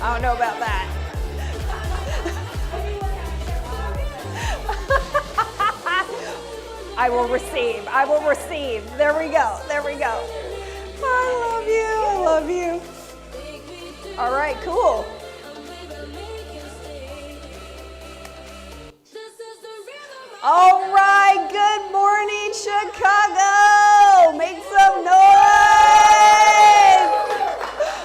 I don't know about that. I will receive. I will receive. There we go. There we go. I love you. I love you. All right, cool. All right, good morning, Chicago. Make some noise.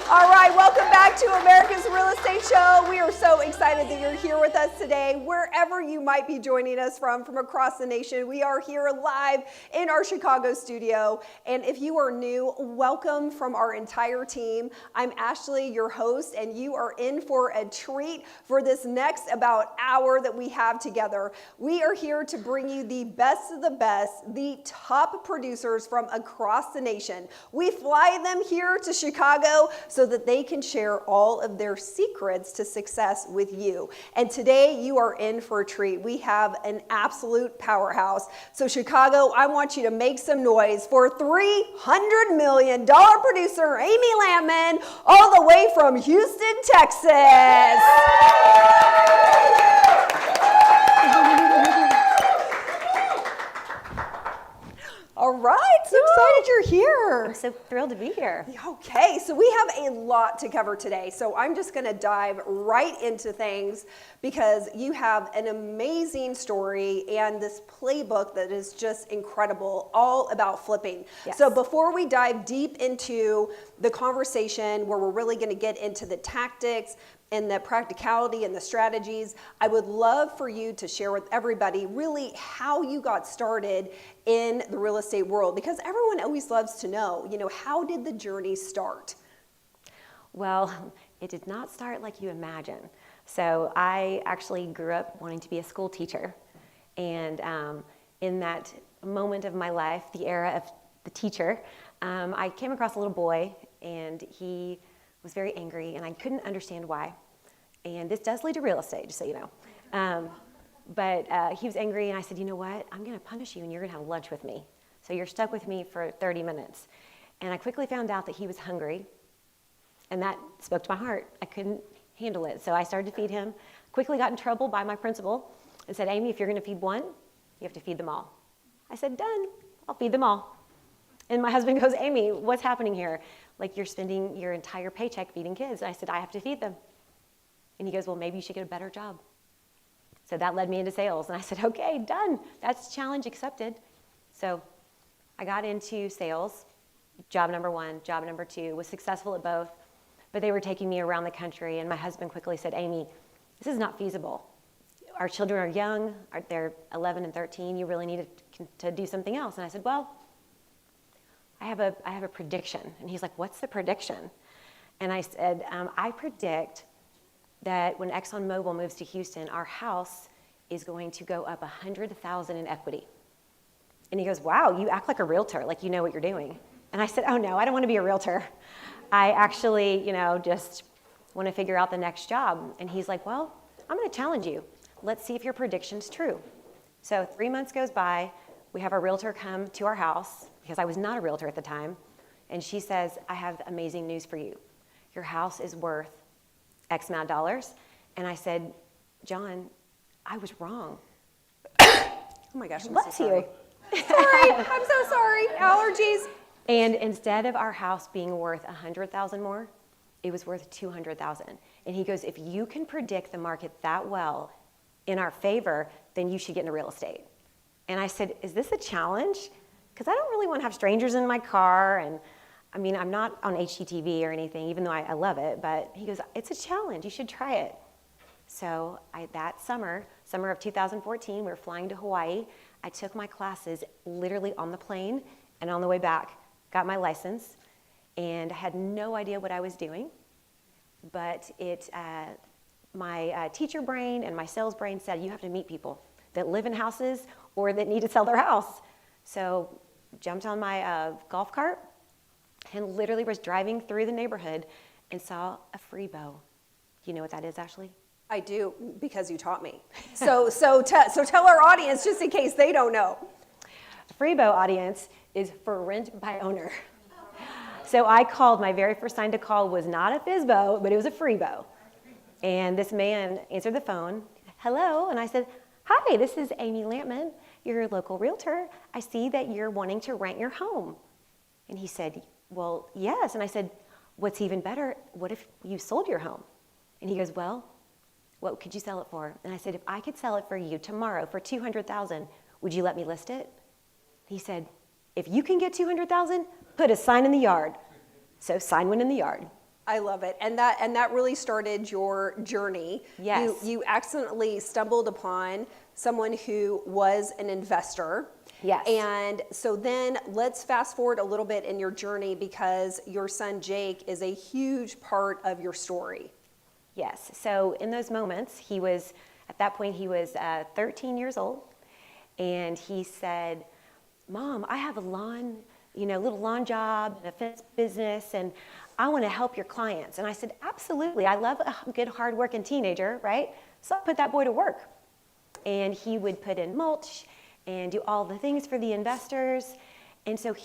All right, welcome back to America's Real Estate Show. We are so excited that you're here with us today. Wherever you might be joining us from across the nation, we are here live in our Chicago studio. And if you are new, welcome from our entire team. I'm Ashley, your host, and you are in for a treat for this next about hour that we have together. We are here to bring you the best of the best, the top producers from across the nation. We fly them here to Chicago so that they can share all of their secrets to success with you. And today you are in for a treat. We have an absolute powerhouse. So Chicago, I want you to make some noise for $300 million producer Amy Lampman, all the way from Houston, Texas. All right, so excited you're here. I'm so thrilled to be here. Okay, so we have a lot to cover today. So I'm just gonna dive right into things because you have an amazing story and this playbook that is just incredible, all about flipping. Yes. So before we dive deep into the conversation where we're really gonna get into the tactics and the practicality and the strategies, I would love for you to share with everybody really how you got started in the real estate world, because everyone always loves to know, how did the journey start? Well, it did not start like you imagine. So I actually grew up wanting to be a school teacher. And in that moment of my life, the era of the teacher, I came across a little boy and he was very angry and I couldn't understand why. And this does lead to real estate, just so you know. But he was angry and I said, you know what, I'm gonna punish you and you're gonna have lunch with me. So you're stuck with me for 30 minutes. And I quickly found out that he was hungry and that spoke to my heart. I couldn't handle it. So I started to feed him, quickly got in trouble by my principal and said, Amy, if you're gonna feed one, you have to feed them all. I said, done, I'll feed them all. And my husband goes, Amy, what's happening here? Like you're spending your entire paycheck feeding kids. And I said, I have to feed them. And he goes, well, maybe you should get a better job. So that led me into sales. And I said, okay, done. That's challenge accepted. So I got into sales, job number one, job number two, was successful at both, but they were taking me around the country. And my husband quickly said, Amy, this is not feasible. Our children are young, they're 11 and 13. You really need to do something else. And I said, well, I have a prediction. And he's like, what's the prediction? And I said, I predict that when ExxonMobil moves to Houston, our house is going to go up $100,000 in equity. And he goes, wow, you act like a realtor, like you know what you're doing. And I said, oh no, I don't want to be a realtor. I actually, just want to figure out the next job. And he's like, well, I'm going to challenge you. Let's see if your prediction's true. So 3 months goes by, we have a realtor come to our house, because I was not a realtor at the time, and she says, I have amazing news for you. Your house is worth X amount of dollars. And I said, John, I was wrong. Oh my gosh, I'm Bless so sorry. you. Sorry, I'm so sorry. Allergies. And instead of our house being worth $100,000 more, it was worth $200,000. And he goes, if you can predict the market that well in our favor, then you should get into real estate. And I said, is this a challenge? Because I don't really want to have strangers in my car. And I mean, I'm not on HGTV or anything, even though I love it. But he goes, it's a challenge. You should try it. So that summer of 2014, we were flying to Hawaii. I took my classes literally on the plane and on the way back, got my license. And I had no idea what I was doing. But my teacher brain and my sales brain said, you have to meet people that live in houses or that need to sell their house. So jumped on my golf cart and literally was driving through the neighborhood and saw a free bow. You know what that is, Ashley? I do, because you taught me. So tell our audience, just in case they don't know. Free bow audience is for rent by owner. So I called, my very first sign to call was not a FISBO, but it was a free bow. And this man answered the phone. Hello. And I said, hi, this is Amy Lampman, your local realtor. I see that you're wanting to rent your home. And he said, well, yes. And I said, what's even better, what if you sold your home? And he goes, well, what could you sell it for? And I said, if I could sell it for you tomorrow for $200,000, would you let me list it? He said, if you can get $200,000, put a sign in the yard. So sign went in the yard. I love it. And that really started your journey. Yes. You accidentally stumbled upon someone who was an investor. Yes. And so then let's fast forward a little bit in your journey, because your son Jake is a huge part of your story. Yes. So in those moments, at that point, he was 13 years old. And he said, Mom, I have a little lawn job, and a fence business, and I want to help your clients. And I said, absolutely. I love a good, hardworking teenager, right? So I put that boy to work. And he would put in mulch and do all the things for the investors. And so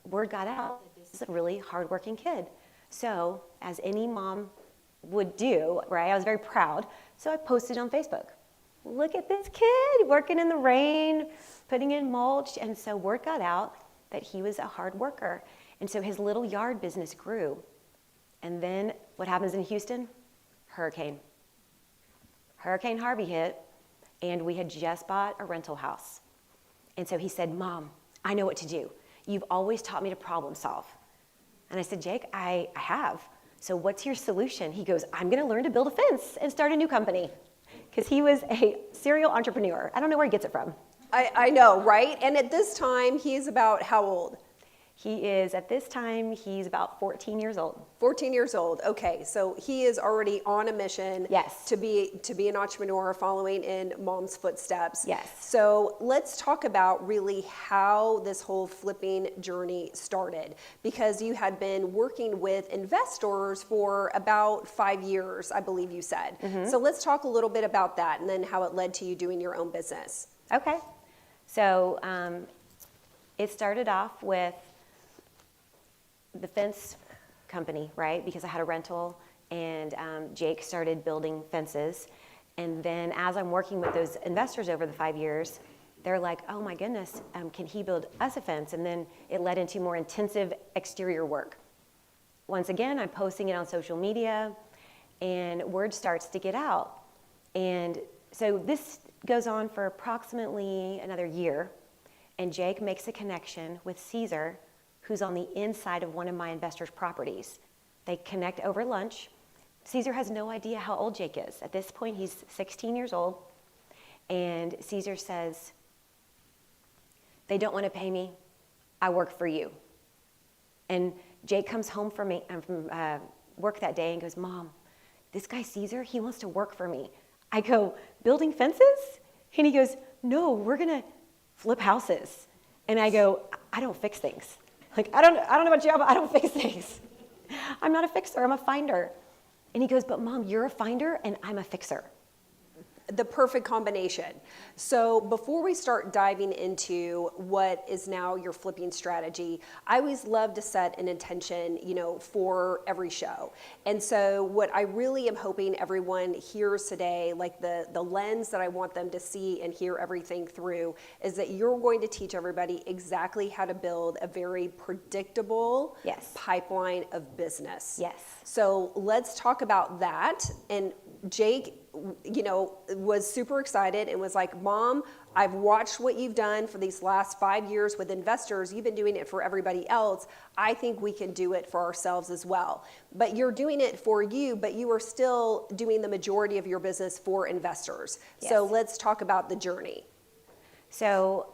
word got out that this is a really hardworking kid. So as any mom would do, right? I was very proud. So I posted on Facebook, look at this kid working in the rain, putting in mulch. And so word got out that he was a hard worker. And so his little yard business grew. And then what happens in Houston? Hurricane Harvey hit, and we had just bought a rental house. And so he said, Mom, I know what to do. You've always taught me to problem solve. And I said, Jake, I have. So what's your solution? He goes, I'm going to learn to build a fence and start a new company. Because he was a serial entrepreneur. I don't know where he gets it from. I know, right? And at this time, he's about how old? At this time, he's about 14 years old. 14 years old. Okay, so he is already on a mission. Yes. To be an entrepreneur, following in Mom's footsteps. Yes. So let's talk about really how this whole flipping journey started, because you had been working with investors for about 5 years, I believe you said. Mm-hmm. So let's talk a little bit about that, and then how it led to you doing your own business. Okay. So it started off with the fence company, right? Because I had a rental, and Jake started building fences. And then as I'm working with those investors over the 5 years, they're like, oh my goodness, can he build us a fence? And then it led into more intensive exterior work. Once again, I'm posting it on social media, and word starts to get out. And so this goes on for approximately another year, and Jake makes a connection with Caesar, who's on the inside of one of my investors' properties. They connect over lunch. Caesar has no idea how old Jake is. At this point, he's 16 years old. And Caesar says, they don't want to pay me. I work for you. And Jake comes home from work that day and goes, Mom, this guy Caesar, he wants to work for me. I go, building fences? And he goes, no, we're going to flip houses. And I go, I don't fix things. Like, I don't know about you, but I don't fix things. I'm not a fixer, I'm a finder. And he goes, but Mom, you're a finder and I'm a fixer. The perfect combination. So before we start diving into what is now your flipping strategy, I always love to set an intention, for every show. And so what I really am hoping everyone hears today, like the lens that I want them to see and hear everything through, is that you're going to teach everybody exactly how to build a very predictable Yes. pipeline of business. Yes. So let's talk about that. And Jake, was super excited and was like, Mom, I've watched what you've done for these last 5 years with investors. You've been doing it for everybody else. I think we can do it for ourselves as well. But you're doing it for you, but you are still doing the majority of your business for investors. Yes. So let's talk about the journey. So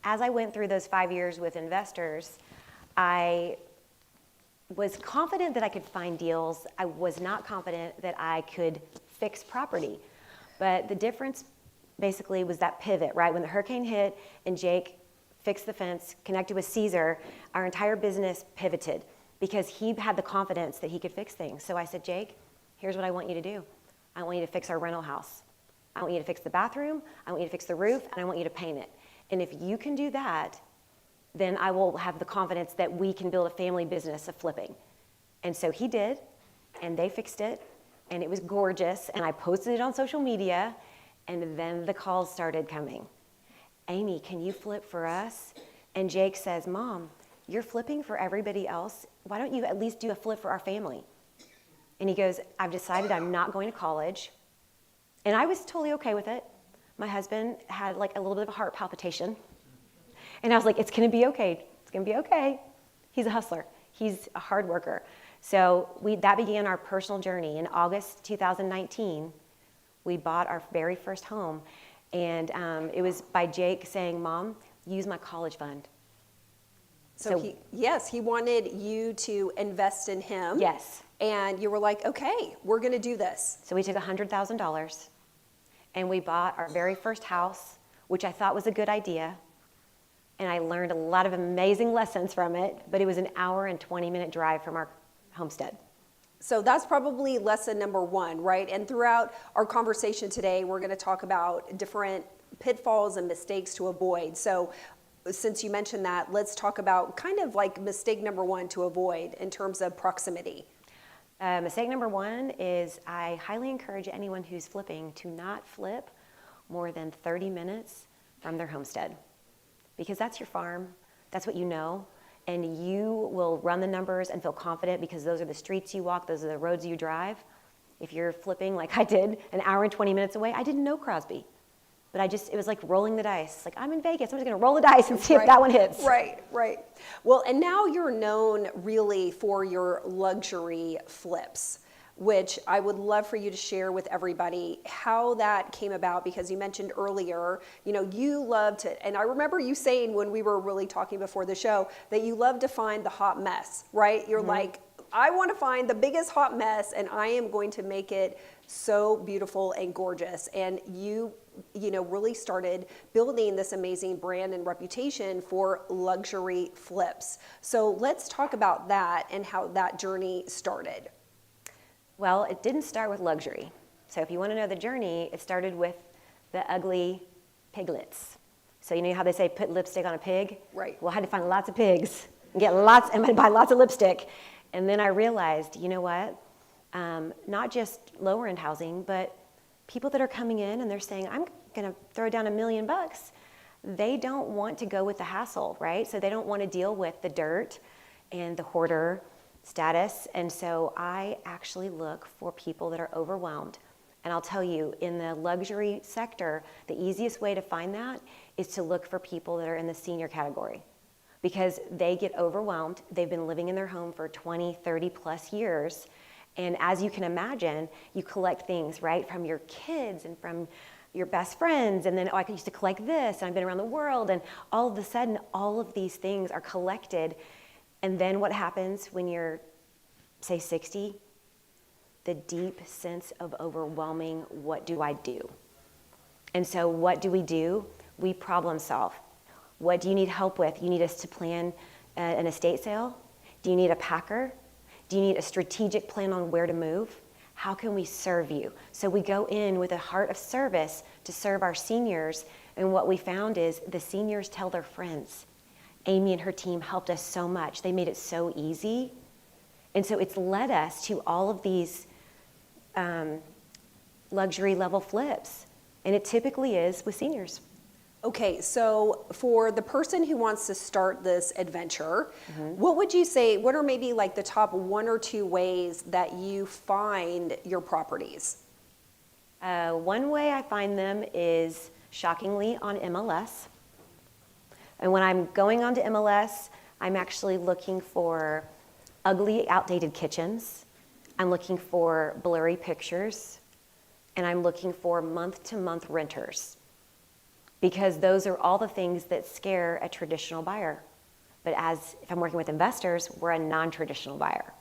as I went through those 5 years with investors, I was confident that I could find deals. I was not confident that I could fix property. But the difference basically was that pivot, right? When the hurricane hit and Jake fixed the fence, connected with Caesar, our entire business pivoted because he had the confidence that he could fix things. So I said, Jake, here's what I want you to do. I want you to fix our rental house. I want you to fix the bathroom. I want you to fix the roof, and I want you to paint it. And if you can do that, then I will have the confidence that we can build a family business of flipping. And so he did, and they fixed it. and it was gorgeous, and I posted it on social media, and then the calls started coming. Amy, can you flip for us? And Jake says, Mom, you're flipping for everybody else. Why don't you at least do a flip for our family? And he goes, I've decided I'm not going to college. And I was totally okay with it. My husband had like a little bit of a heart palpitation. And I was like, it's going to be okay. It's going to be okay. He's a hustler. He's a hard worker. So that began our personal journey. In August 2019, we bought our very first home. And it was by Jake saying, Mom, use my college fund. So he wanted you to invest in him. Yes. And you were like, okay, we're going to do this. So we took $100,000 and we bought our very first house, which I thought was a good idea. And I learned a lot of amazing lessons from it, but it was an hour and 20-minute drive from our homestead. So that's probably lesson number one, right? And throughout our conversation today, we're going to talk about different pitfalls and mistakes to avoid. So since you mentioned that, let's talk about kind of like mistake number one to avoid in terms of proximity. Mistake number one is I highly encourage anyone who's flipping to not flip more than 30 minutes from their homestead, because that's your farm, that's what you know, and you will run the numbers and feel confident because those are the streets you walk, those are the roads you drive. If you're flipping like I did an hour and 20 minutes away, I didn't know Crosby. But it was like rolling the dice. Like, I'm in Vegas, I'm just gonna roll the dice and see if that one hits. Right. Well, and now you're known really for your luxury flips, which I would love for you to share with everybody how that came about, because you mentioned earlier, you love to, and I remember you saying when we were really talking before the show, that you love to find the hot mess, right? You're like, I want to find the biggest hot mess and I am going to make it so beautiful and gorgeous. And you really started building this amazing brand and reputation for luxury flips. So let's talk about that and how that journey started. Well, it didn't start with luxury. So if you want to know the journey, it started with the ugly piglets. So you know how they say put lipstick on a pig? Right. Well, I had to find lots of pigs and buy lots of lipstick. And then I realized, you know what? Not just lower end housing, but people that are coming in and they're saying, I'm going to throw down $1 million. They don't want to go with the hassle, right? So they don't want to deal with the dirt and the hoarder status. And so I actually look for people that are overwhelmed. And I'll tell you, in the luxury sector, the easiest way to find that is to look for people that are in the senior category, because they get overwhelmed. They've been living in their home for 20, 30 plus years. And as you can imagine, you collect things, right, from your kids and from your best friends. And then, I used to collect this, and I've been around the world. And all of a sudden, all of these things are collected. And then what happens when you're, say, 60? The deep sense of overwhelming, what do I do? And so what do? We problem solve. What do you need help with? You need us to plan an estate sale? Do you need a packer? Do you need a strategic plan on where to move? How can we serve you? So we go in with a heart of service to serve our seniors. And what we found is the seniors tell their friends. Amy and her team helped us so much. They made it so easy. And so it's led us to all of these luxury level flips. And it typically is with seniors. Okay, so for the person who wants to start this adventure, what would you say, what are maybe like the top 1 or 2 ways that you find your properties? One way I find them is shockingly on MLS. And when I'm going onto MLS, I'm actually looking for ugly, outdated kitchens. I'm looking for blurry pictures. And I'm looking for month-to-month renters, because those are all the things that scare a traditional buyer. But if I'm working with investors, we're a non-traditional buyer.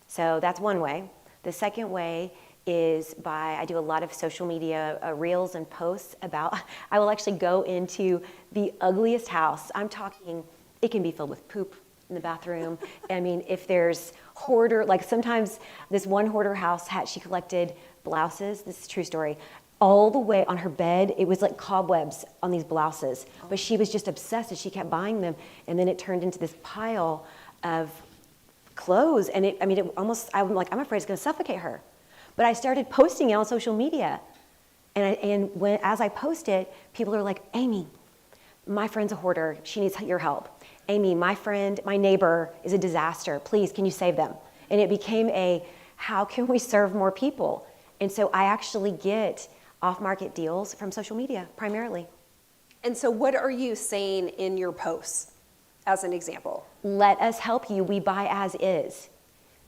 So that's one way. The second way is I do a lot of social media reels and posts about, I will actually go into the ugliest house. I'm talking, it can be filled with poop in the bathroom. I mean, if there's hoarder, like sometimes this one hoarder house she collected blouses, this is a true story, all the way on her bed. It was like cobwebs on these blouses, but she was just obsessed and she kept buying them. And then it turned into this pile of clothes. And I'm afraid it's gonna suffocate her. But I started posting it on social media. As I post it, people are like, Amy, my friend's a hoarder. She needs your help. Amy, my neighbor is a disaster. Please, can you save them? And it became how can we serve more people? And so I actually get off-market deals from social media primarily. And so what are you saying in your posts as an example? Let us help you. We buy as is.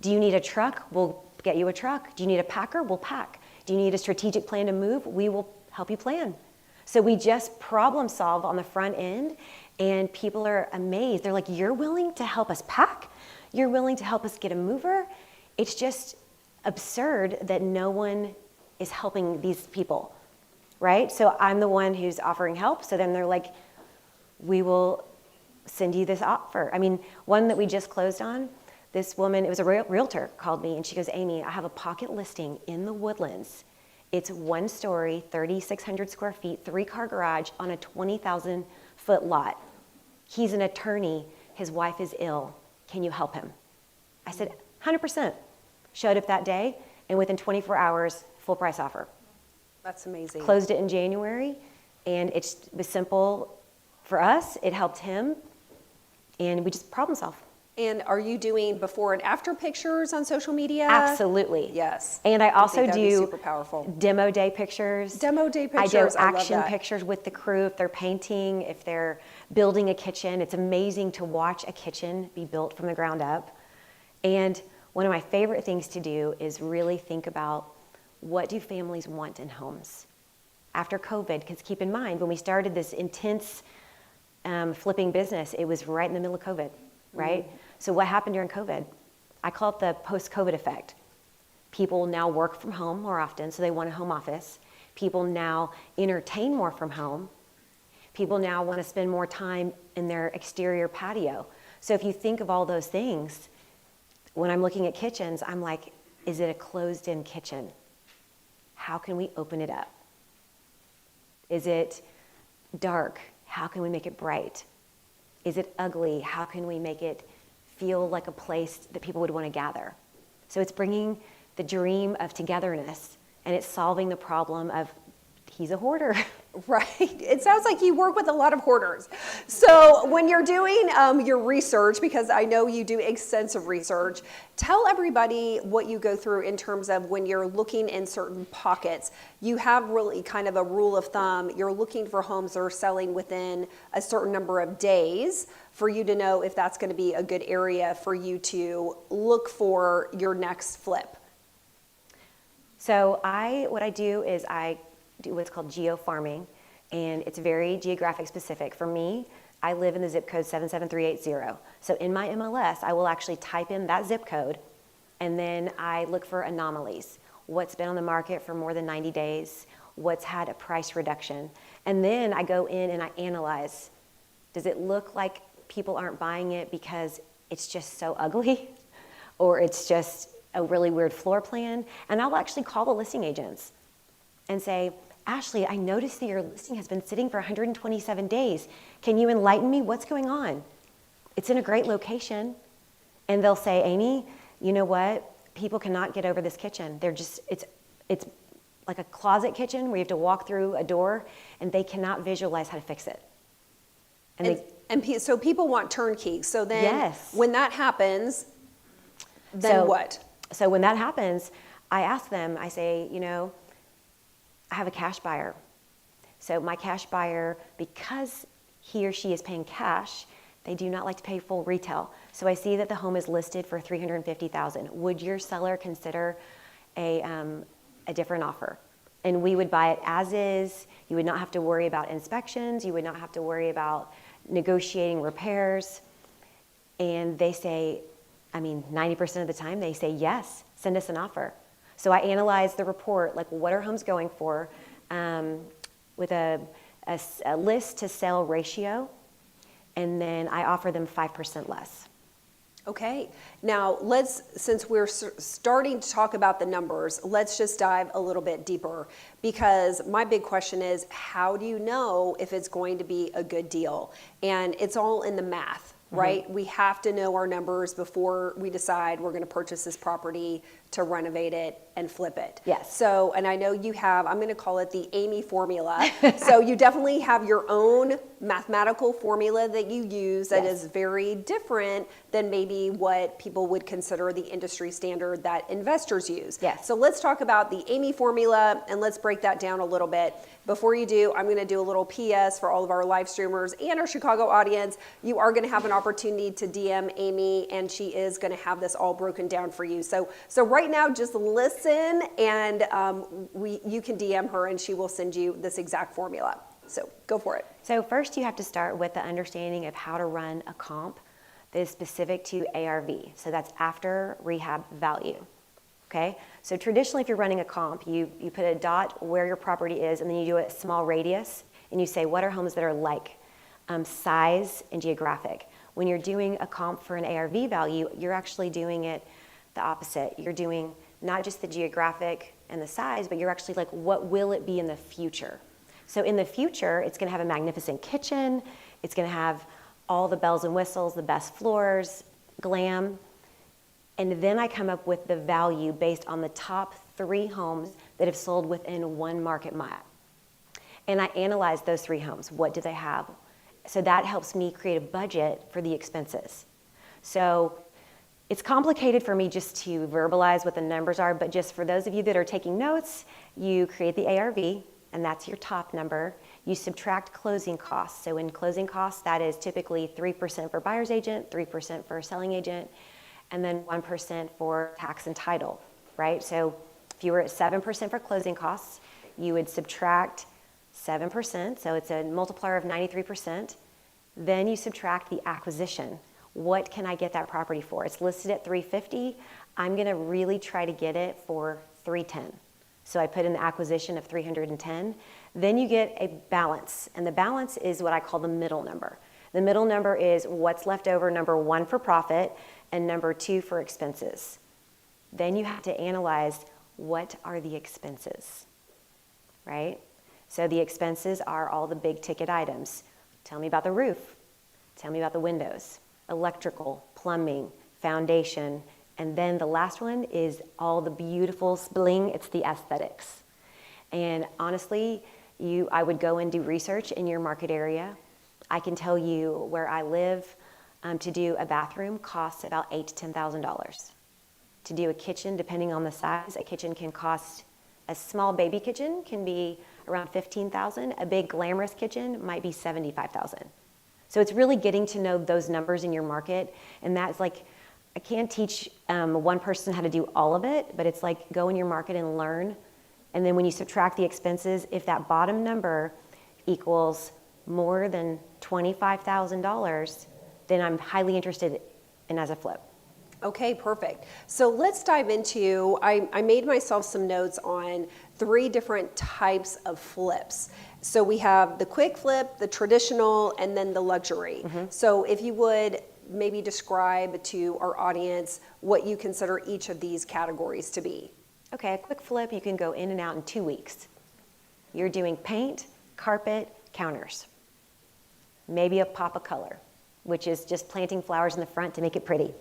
Do you need a truck? We'll get you a truck. Do you need a packer? We'll pack. Do you need a strategic plan to move? We will help you plan. So we just problem solve on the front end, and people are amazed. They're like, you're willing to help us pack? You're willing to help us get a mover? It's just absurd that no one is helping these people, right? So I'm the one who's offering help. So then they're like, we will send you this offer. I mean, one that we just closed on, this woman, it was a realtor, called me and she goes, Amy, I have a pocket listing in the Woodlands. It's 1 story, 3,600 square feet, 3-car garage on a 20,000 foot lot. He's an attorney. His wife is ill. Can you help him? I said, 100%. Showed up that day, and within 24 hours, full price offer. That's amazing. Closed it in January, and it was simple for us. It helped him, and we just problem solve. And are you doing before and after pictures on social media? Absolutely. Yes. And I also think that'd be do super powerful. demo day pictures. Demo day I pictures. do I love action that. pictures with the crew if they're painting, if they're building a kitchen. It's amazing to watch a kitchen be built from the ground up. And one of my favorite things to do is really think about, what do families want in homes after COVID? Because keep in mind, when we started this intense flipping business, it was right in the middle of COVID, right? Mm-hmm. So what happened during COVID? I call it the post-COVID effect. People now work from home more often, so they want a home office. People now entertain more from home. People now want to spend more time in their exterior patio. So if you think of all those things, when I'm looking at kitchens, I'm like, is it a closed-in kitchen? How can we open it up? Is it dark? How can we make it bright? Is it ugly? How can we make it feel like a place that people would want to gather? So it's bringing the dream of togetherness, and it's solving the problem of, he's a hoarder. Right. It sounds like you work with a lot of hoarders. So when you're doing your research, because I know you do extensive research, tell everybody what you go through in terms of when you're looking in certain pockets. You have really kind of a rule of thumb. You're looking for homes that are selling within a certain number of days for you to know if that's going to be a good area for you to look for your next flip. So what I do is I do what's called geo-farming, and it's very geographic specific. For me, I live in the zip code 77380. So in my MLS, I will actually type in that zip code, and then I look for anomalies. What's been on the market for more than 90 days? What's had a price reduction? And then I go in and I analyze. Does it look like people aren't buying it because it's just so ugly? Or it's just a really weird floor plan? And I'll actually call the listing agents and say, Ashley, I noticed that your listing has been sitting for 127 days. Can you enlighten me? What's going on? It's in a great location. And they'll say, Amy, you know what? People cannot get over this kitchen. It's like a closet kitchen where you have to walk through a door, and they cannot visualize how to fix it. So people want turnkey. So then Yes. when that happens, then what? So when that happens, I ask them, I say, I have a cash buyer. So my cash buyer, because he or she is paying cash, they do not like to pay full retail. So I see that the home is listed for $350,000. Would your seller consider a different offer? And we would buy it as is. You would not have to worry about inspections. You would not have to worry about negotiating repairs. And they say, 90% of the time they say, yes, send us an offer. So I analyze the report, like what are homes going for, with a list to sell ratio, and then I offer them 5% less. Okay. Now since we're starting to talk about the numbers, let's just dive a little bit deeper, because my big question is, how do you know if it's going to be a good deal? And it's all in the math. right? We have to know our numbers before we decide we're going to purchase this property to renovate it and flip it. Yes. So, and I know you have, I'm going to call it the Amy formula. So you definitely have your own mathematical formula that you use that Yes. is very different than maybe what people would consider the industry standard that investors use. Yes. So let's talk about the Amy formula and let's break that down a little bit. Before you do, I'm going to do a little PS for all of our live streamers and our Chicago audience. You are going to have an opportunity to DM Amy, and she is going to have this all broken down for you. So right now, just listen, and you can DM her, and she will send you this exact formula. So go for it. So first you have to start with the understanding of how to run a comp that is specific to ARV. So that's after rehab value. Okay? So traditionally, if you're running a comp, you put a dot where your property is, and then you do a small radius, and you say, what are homes that are like, size and geographic. When you're doing a comp for an ARV value, you're actually doing it the opposite. You're doing not just the geographic and the size, but you're actually like, what will it be in the future? So in the future, it's going to have a magnificent kitchen. It's going to have all the bells and whistles, the best floors, glam. And then I come up with the value based on the top 3 homes that have sold within 1 market mile. And I analyze those 3 homes. What do they have? So that helps me create a budget for the expenses. So it's complicated for me just to verbalize what the numbers are, but just for those of you that are taking notes, you create the ARV, and that's your top number. You subtract closing costs. So in closing costs, that is typically 3% for buyer's agent, 3% for selling agent, and then 1% for tax and title, right? So if you were at 7% for closing costs, you would subtract 7%, so it's a multiplier of 93%. Then you subtract the acquisition. What can I get that property for? It's listed at $350. I'm gonna really try to get it for $310. So I put in the acquisition of $310. Then you get a balance, and the balance is what I call the middle number. The middle number is what's left over, number 1 for profit, and number 2 for expenses. Then you have to analyze what are the expenses, right? So the expenses are all the big ticket items. Tell me about the roof. Tell me about the windows, electrical, plumbing, foundation, and then the last one is all the beautiful bling. It's the aesthetics. And honestly, I would go and do research in your market area. I can tell you where I live, to do a bathroom costs about $8,000 to $10,000. To do a kitchen, depending on the size, a kitchen can cost, a small baby kitchen can be around $15,000. A big glamorous kitchen might be $75,000. So it's really getting to know those numbers in your market, and that's like, I can't teach one person how to do all of it, but it's like go in your market and learn. And then when you subtract the expenses, if that bottom number equals more than $25,000, then I'm highly interested in as a flip. Okay, perfect. So let's dive into, I made myself some notes on 3 different types of flips. So we have the quick flip, the traditional, and then the luxury. So if you would maybe describe to our audience what you consider each of these categories to be. Okay, a quick flip, you can go in and out in 2 weeks. You're doing paint, carpet, counters. Maybe a pop of color, which is just planting flowers in the front to make it pretty.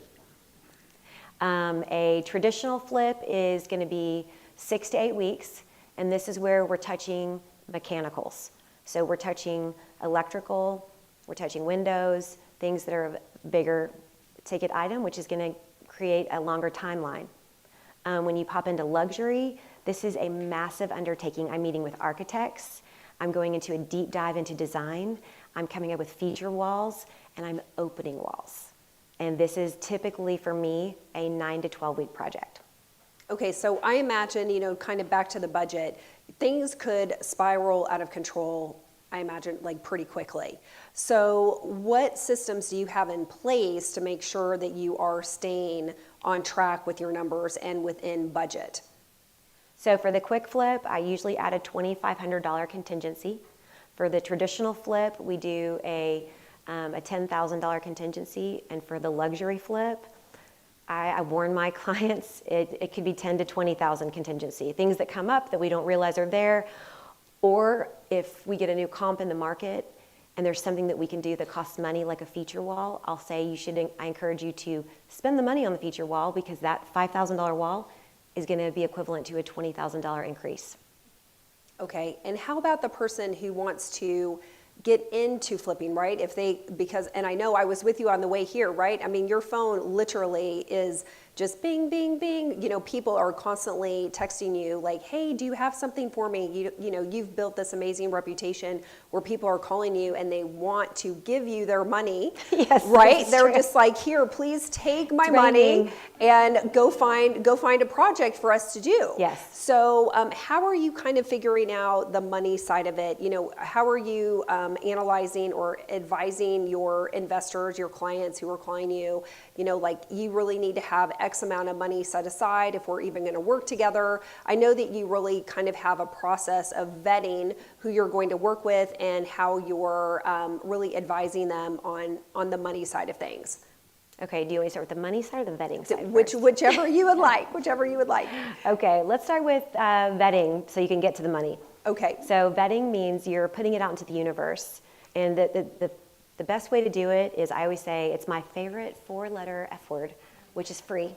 A traditional flip is going to be 6 to 8 weeks, and this is where we're touching mechanicals. So we're touching electrical, we're touching windows, things that are a bigger ticket item, which is going to create a longer timeline. When you pop into luxury, this is a massive undertaking. I'm meeting with architects. I'm going into a deep dive into design. I'm coming up with feature walls, and I'm opening walls. And this is typically, for me, a 9 to 12 week project. Okay, so I imagine, kind of back to the budget, things could spiral out of control, I imagine, like pretty quickly. So what systems do you have in place to make sure that you are staying on track with your numbers and within budget? So for the quick flip, I usually add a $2,500 contingency. For the traditional flip, we do a $10,000 contingency, and for the luxury flip, I warn my clients it could be 10 to 20,000 contingency. Things that come up that we don't realize are there, or if we get a new comp in the market and there's something that we can do that costs money, like a feature wall, I'll say I encourage you to spend the money on the feature wall, because that $5,000 wall is going to be equivalent to a $20,000 increase. Okay, and how about the person who wants to get into flipping, right? And I know I was with you on the way here, right? I mean, your phone literally is just bing, bing, bing. People are constantly texting you like, hey, do you have something for me? You've built this amazing reputation where people are calling you and they want to give you their money. Yes, right? They're just like, here, please take my money and go find a project for us to do. Yes. So how are you kind of figuring out the money side of it? How are you analyzing or advising your investors, your clients who are calling you, like you really need to have X amount of money set aside if we're even going to work together. I know that you really kind of have a process of vetting who you're going to work with and how you're really advising them on the money side of things. Okay, do you want to start with the money side or the vetting side? Whichever you would like, Okay, let's start with vetting so you can get to the money. Okay. So vetting means you're putting it out into the universe. And the best way to do it is, I always say, it's my favorite 4-letter F word, which is free.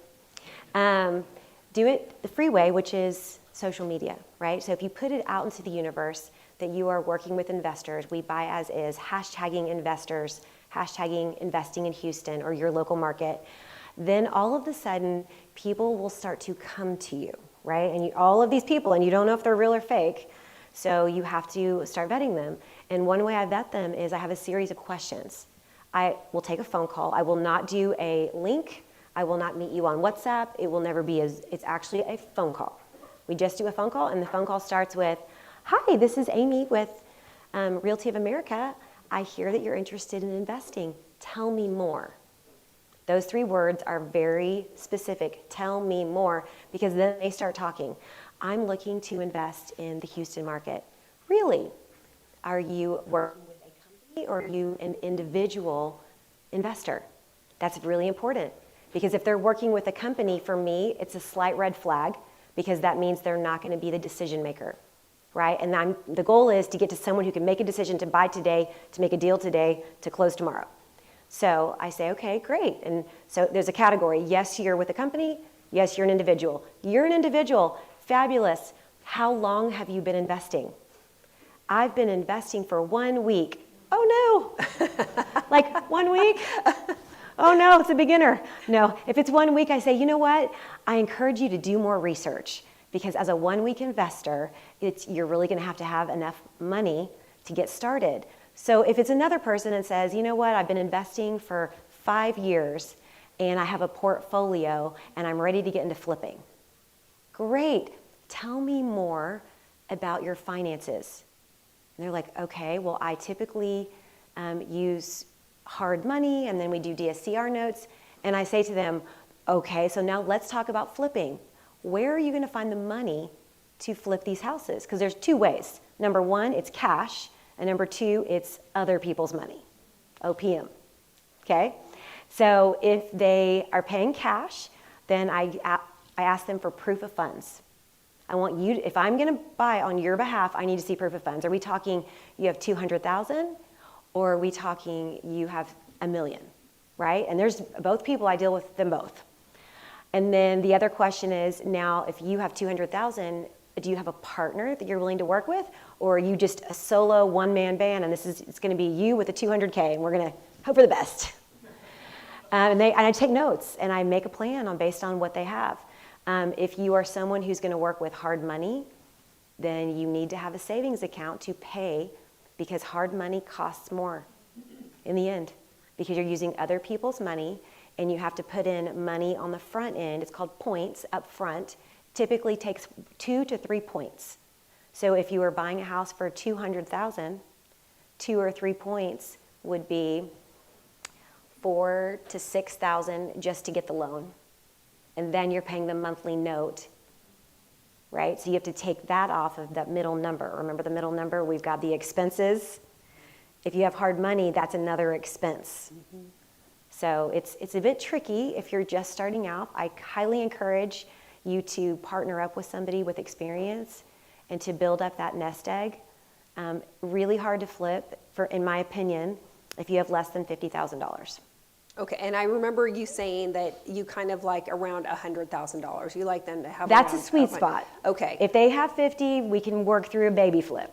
Do it the free way, which is social media, right? So if you put it out into the universe that you are working with investors, we buy as is, hashtagging investors, hashtagging investing in Houston or your local market, then all of a sudden people will start to come to you, right? And all of these people, and you don't know if they're real or fake, so you have to start vetting them. And one way I vet them is I have a series of questions. I will take a phone call. I will not do a link. I will not meet you on WhatsApp. It will never be it's actually a phone call. We just do a phone call, and the phone call starts with, hi, this is Amy with Realty of America. I hear that you're interested in investing. Tell me more. Those 3 words are very specific. Tell me more, because then they start talking. I'm looking to invest in the Houston market. Really? Are you working with a company or are you an individual investor? That's really important, because if they're working with a company, for me, it's a slight red flag, because that means they're not going to be the decision maker, right? And the goal is to get to someone who can make a decision to buy today, to make a deal today, to close tomorrow. So I say, okay, great. And so there's a category. Yes, you're with a company. Yes, you're an individual. You're an individual. Fabulous. How long have you been investing? I've been investing for 1 week. Oh no. Like 1 week? Oh no, it's a beginner. No, if it's 1 week, I say, you know what? I encourage you to do more research, because as a 1-week investor, you're really going to have enough money to get started. So if it's another person and says, you know what, I've been investing for 5 years and I have a portfolio and I'm ready to get into flipping. Great. Tell me more about your finances. And they're like, okay, well, I typically use hard money, and then we do DSCR notes. And I say to them, okay, so now let's talk about flipping. Where are you going to find the money to flip these houses? Because there's 2 ways. Number 1, it's cash. And number 2, it's other people's money, OPM. Okay? So if they are paying cash, then I ask them for proof of funds. I want you, if I'm going to buy on your behalf, I need to see proof of funds. Are we talking you have 200,000, or are we talking you have $1 million, right? And there's both people, I deal with them both. And then the other question is, now if you have 200,000, do you have a partner that you're willing to work with, or are you just a solo one-man band, and it's going to be you with a 200K, and we're going to hope for the best? And I take notes, and I make a plan based on what they have. If you are someone who's going to work with hard money, then you need to have a savings account to pay, because hard money costs more in the end, because you're using other people's money, and you have to put in money on the front end. It's called points up front. Typically takes 2 to 3 points. So if you were buying a house for 200,000, 2 or 3 points would be 4,000 to 6,000 just to get the loan. And then you're paying the monthly note, right? So you have to take that off of that middle number. Remember the middle number? We've got the expenses. If you have hard money, that's another expense. Mm-hmm. So it's a bit tricky if you're just starting out. I highly encourage you to partner up with somebody with experience and to build up that nest egg. Really hard to flip, in my opinion, if you have less than $50,000. Okay, and I remember you saying that you kind of like around $100,000. You like them to have That's around a sweet spot. Okay. If they have 50, we can work through a baby flip.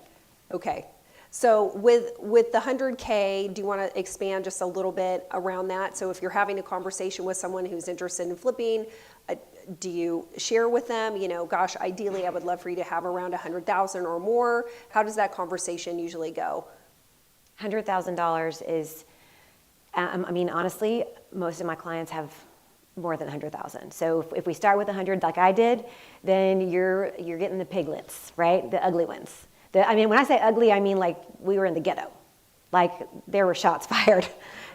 Okay. So with the 100K, do you want to expand just a little bit around that? So if you're having a conversation with someone who's interested in flipping, do you share with them, gosh, ideally I would love for you to have around 100,000 or more? How does that conversation usually go? $100,000 is, honestly, most of my clients have more than 100,000. So if we start with 100 like I did, then you're getting the piglets, right? The ugly ones. When I say ugly, I mean like we were in the ghetto. Like there were shots fired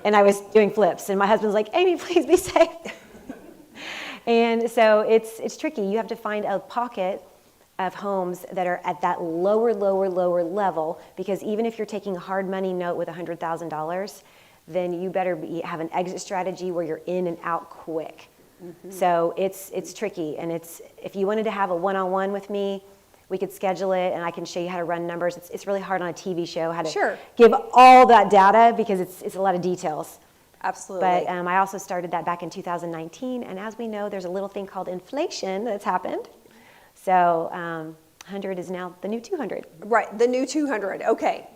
and I was doing flips and my husband's like, Amy, please be safe. And so it's tricky. You have to find a pocket of homes that are at that lower level, because even if you're taking a hard money note with $100,000, then you better have an exit strategy where you're in and out quick. Mm-hmm. So it's tricky. And if you wanted to have a one-on-one with me, we could schedule it and I can show you how to run numbers. It's really hard on a TV show how to give all that data because it's a lot of details. Absolutely. But I also started that back in 2019. And as we know, there's a little thing called inflation that's happened. So 100 is now the new 200. Right, the new 200. Okay.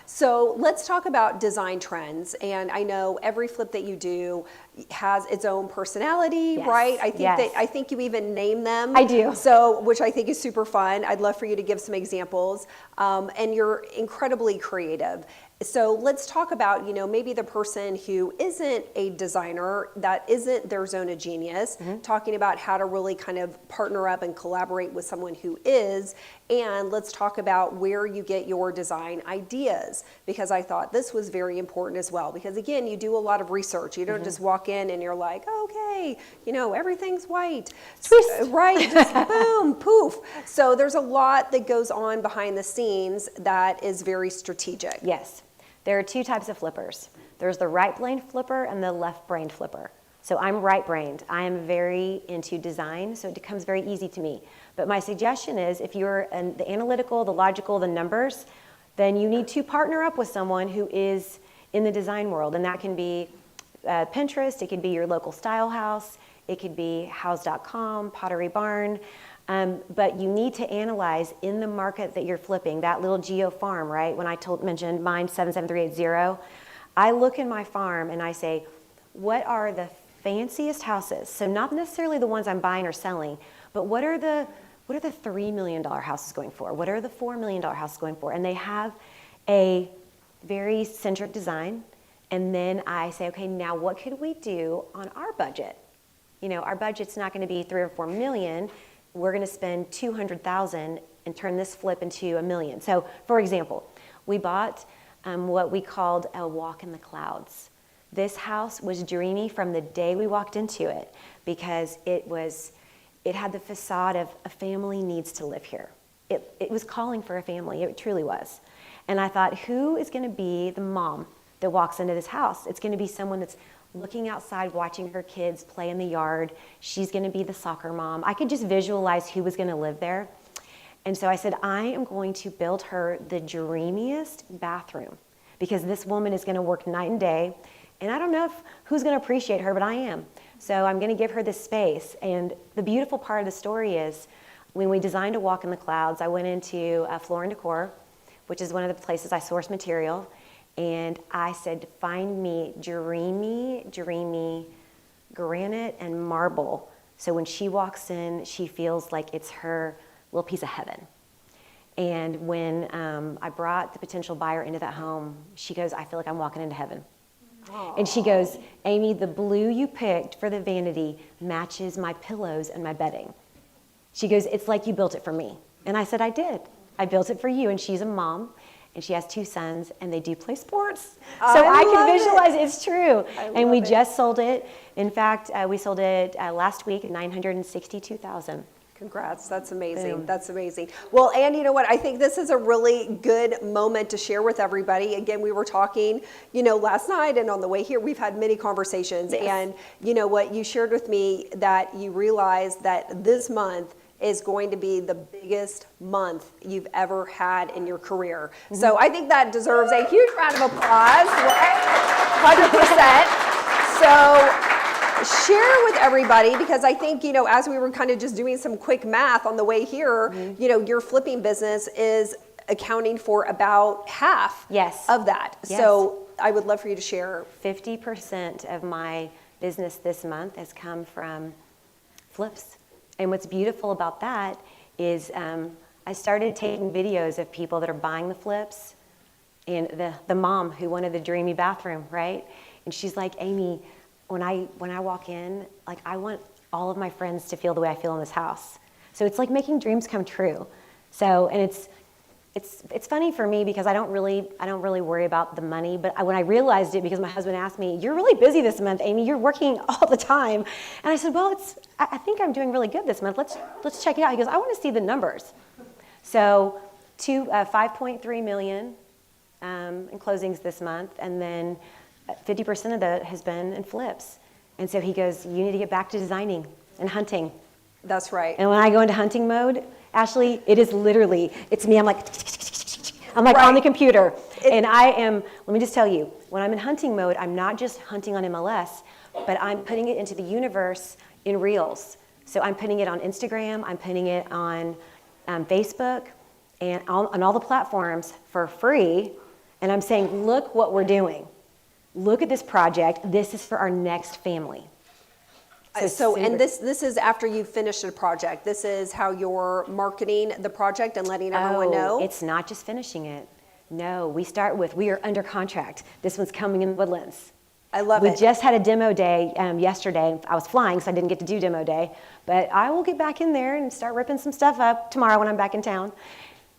So let's talk about design trends. And I know every flip that you do has its own personality, yes. right? I think you even name them. I do. So, which I think is super fun. I'd love for you to give some examples. And you're incredibly creative. So let's talk about, maybe the person who isn't a designer, that isn't their zone of genius, mm-hmm. talking about how to really kind of partner up and collaborate with someone who is. And let's talk about where you get your design ideas, because I thought this was very important as well. Because again, you do a lot of research. You don't mm-hmm. just walk in and you're like, okay, everything's white. Right, just boom, poof. So there's a lot that goes on behind the scenes that is very strategic. Yes. There are two types of flippers. There's the right-brained flipper and the left-brained flipper. So I'm right-brained. I am very into design, so it comes very easy to me. But my suggestion is if you're the analytical, the logical, the numbers, then you need to partner up with someone who is in the design world. And that can be Pinterest, it could be your local style house, it could be house.com, Pottery Barn. But you need to analyze in the market that you're flipping, that little geo farm, right? When I mentioned mine 77380, I look in my farm and I say, what are the fanciest houses? So not necessarily the ones I'm buying or selling, but what are the $3 million houses going for? What are the $4 million houses going for? And they have a very centric design. And then I say, okay, now what could we do on our budget? Our budget's not going to be 3 or 4 million. We're going to spend 200,000 and turn this flip into $1 million. So, for example, we bought what we called a walk in the clouds. This house was dreamy from the day we walked into it because it had the facade of a family needs to live here. It was calling for a family. It truly was. And I thought, who is going to be the mom that walks into this house? It's going to be someone that's looking outside, watching her kids play in the yard. She's going to be the soccer mom. I could just visualize who was going to live there. And so I said, I am going to build her the dreamiest bathroom because this woman is going to work night and day. And I don't know who's going to appreciate her, but I am. So I'm going to give her this space. And the beautiful part of the story is when we designed a walk in the clouds, I went into Floor and Decor, which is one of the places I source material. And I said, find me dreamy granite and marble. So when she walks in, she feels like it's her little piece of heaven. And when I brought the potential buyer into that home, she goes, I feel like I'm walking into heaven. Aww. And she goes, Amy, the blue you picked for the vanity matches my pillows and my bedding. She goes, it's like you built it for me. And I said, I did. I built it for you. And she's a mom. And she has 2 sons, and they do play sports. So I can visualize it's true. And we just sold it. In fact, we sold it last week at $962,000. Congrats. That's amazing. Boom. That's amazing. Well, and you know what? I think this is a really good moment to share with everybody. Again, we were talking, last night and on the way here, we've had many conversations. Yes. And you know what? You shared with me that you realized that this month is going to be the biggest month you've ever had in your career. So I think that deserves a huge round of applause, right? 100%. So share with everybody, because I think, as we were kind of just doing some quick math on the way here, your flipping business is accounting for about half of that. Yes. So I would love for you to share. 50% of my business this month has come from flips. And what's beautiful about that is I started taking videos of people that are buying the flips, and the mom who wanted the dreamy bathroom, right? And she's like, Amy, when I walk in, like, I want all of my friends to feel the way I feel in this house. So it's like making dreams come true. So, and it's funny for me because I don't really worry about the money, but when I realized it, because my husband asked me, you're really busy this month, Amy, you're working all the time. And I said, well, I think I'm doing really good this month. Let's check it out. He goes, I want to see the numbers. So 5.3 million in closings this month, and then 50% of that has been in flips. And so he goes, you need to get back to designing and hunting. That's right. And when I go into hunting mode, Ashley, it is literally, it's me. I'm like right on the computer. And let me just tell you, when I'm in hunting mode, I'm not just hunting on MLS, but I'm putting it into the universe in Reels. So I'm putting it on Instagram, I'm putting it on Facebook, and on all the platforms for free. And I'm saying, look what we're doing. Look at this project. This is for our next family. And this is after you've finished a project. This is how you're marketing the project and letting everyone know? It's not just finishing it. No, we start with, we are under contract. This one's coming in Woodlands. I love it. We just had a demo day yesterday. I was flying, so I didn't get to do demo day. But I will get back in there and start ripping some stuff up tomorrow when I'm back in town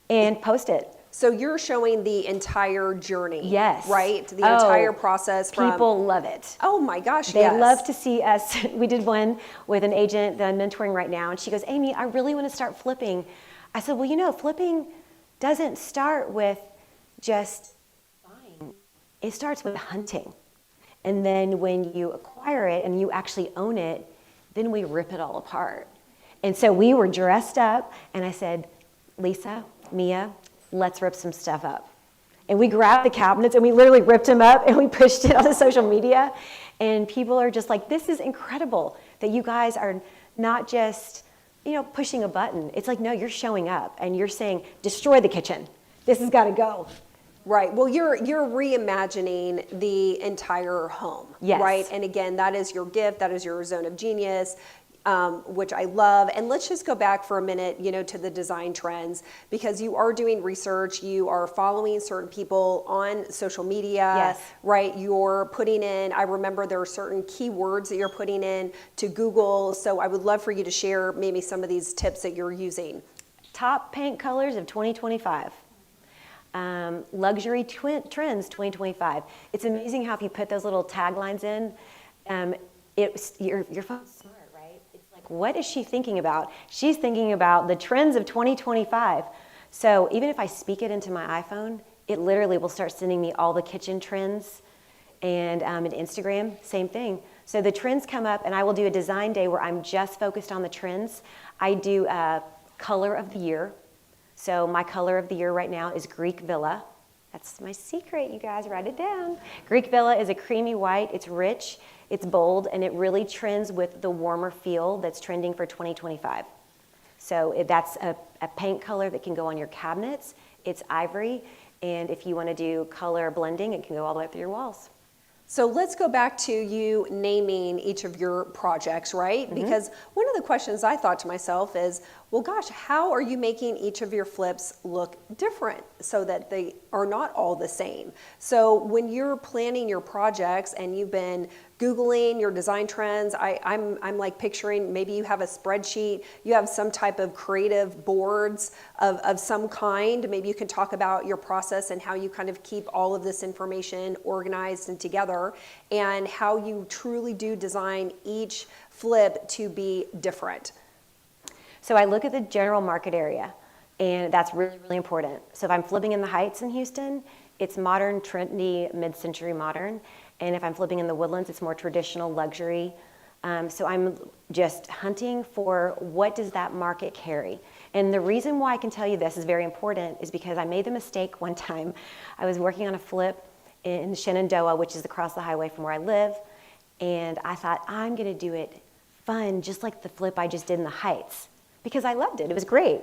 and post it. So you're showing the entire journey. Yes. Right? The entire process. People love it. Oh my gosh, They love to see us. We did one with an agent that I'm mentoring right now, and she goes, Amy, I really want to start flipping. I said, well, flipping doesn't start with just buying. It starts with hunting. And then when you acquire it and you actually own it, then we rip it all apart. And so we were dressed up, and I said, Lisa, Mia, let's rip some stuff up. And we grabbed the cabinets and we literally ripped them up and we pushed it on the social media. And people are just like, this is incredible that you guys are not just, pushing a button. It's like, no, you're showing up and you're saying, destroy the kitchen. This has got to go. Right. Well, you're reimagining the entire home. Yes. Right. And again, that is your gift. That is your zone of genius. Which I love. And let's just go back for a minute, to the design trends, because you are doing research, you are following certain people on social media, yes. Right? You're putting in, I remember there are certain keywords that you're putting in to Google. So I would love for you to share maybe some of these tips that you're using. Top paint colors of 2025. Luxury trends 2025. It's amazing how if you put those little taglines in, your phone's smart. What is she thinking about? She's thinking about the trends of 2025. So even if I speak it into my iPhone, it literally will start sending me all the kitchen trends. And in Instagram, same thing. So the trends come up, and I will do a design day where I'm just focused on the trends. I do a color of the year. So my color of the year right now is Greek Villa. That's my secret, you guys, write it down. Greek Villa is a creamy white, it's rich, it's bold, and it really trends with the warmer feel that's trending for 2025. So that's a paint color that can go on your cabinets, it's ivory, and if you want to do color blending, it can go all the way up through your walls. So let's go back to you naming each of your projects, right? Mm-hmm. Because one of the questions I thought to myself is, well, gosh, how are you making each of your flips look different so that they are not all the same? So when you're planning your projects and you've been Googling your design trends, I'm like picturing maybe you have a spreadsheet, you have some type of creative boards of some kind. Maybe you can talk about your process and how you kind of keep all of this information organized and together, and how you truly do design each flip to be different. So I look at the general market area, and that's really, really important. So if I'm flipping in the Heights in Houston, it's modern, trendy, mid-century modern. And if I'm flipping in the Woodlands, it's more traditional, luxury. So I'm just hunting for what does that market carry. And the reason why I can tell you this is very important is because I made the mistake one time. I was working on a flip in Shenandoah, which is across the highway from where I live, and I thought, I'm going to do it fun, just like the flip I just did in the Heights, because I loved it. It was great.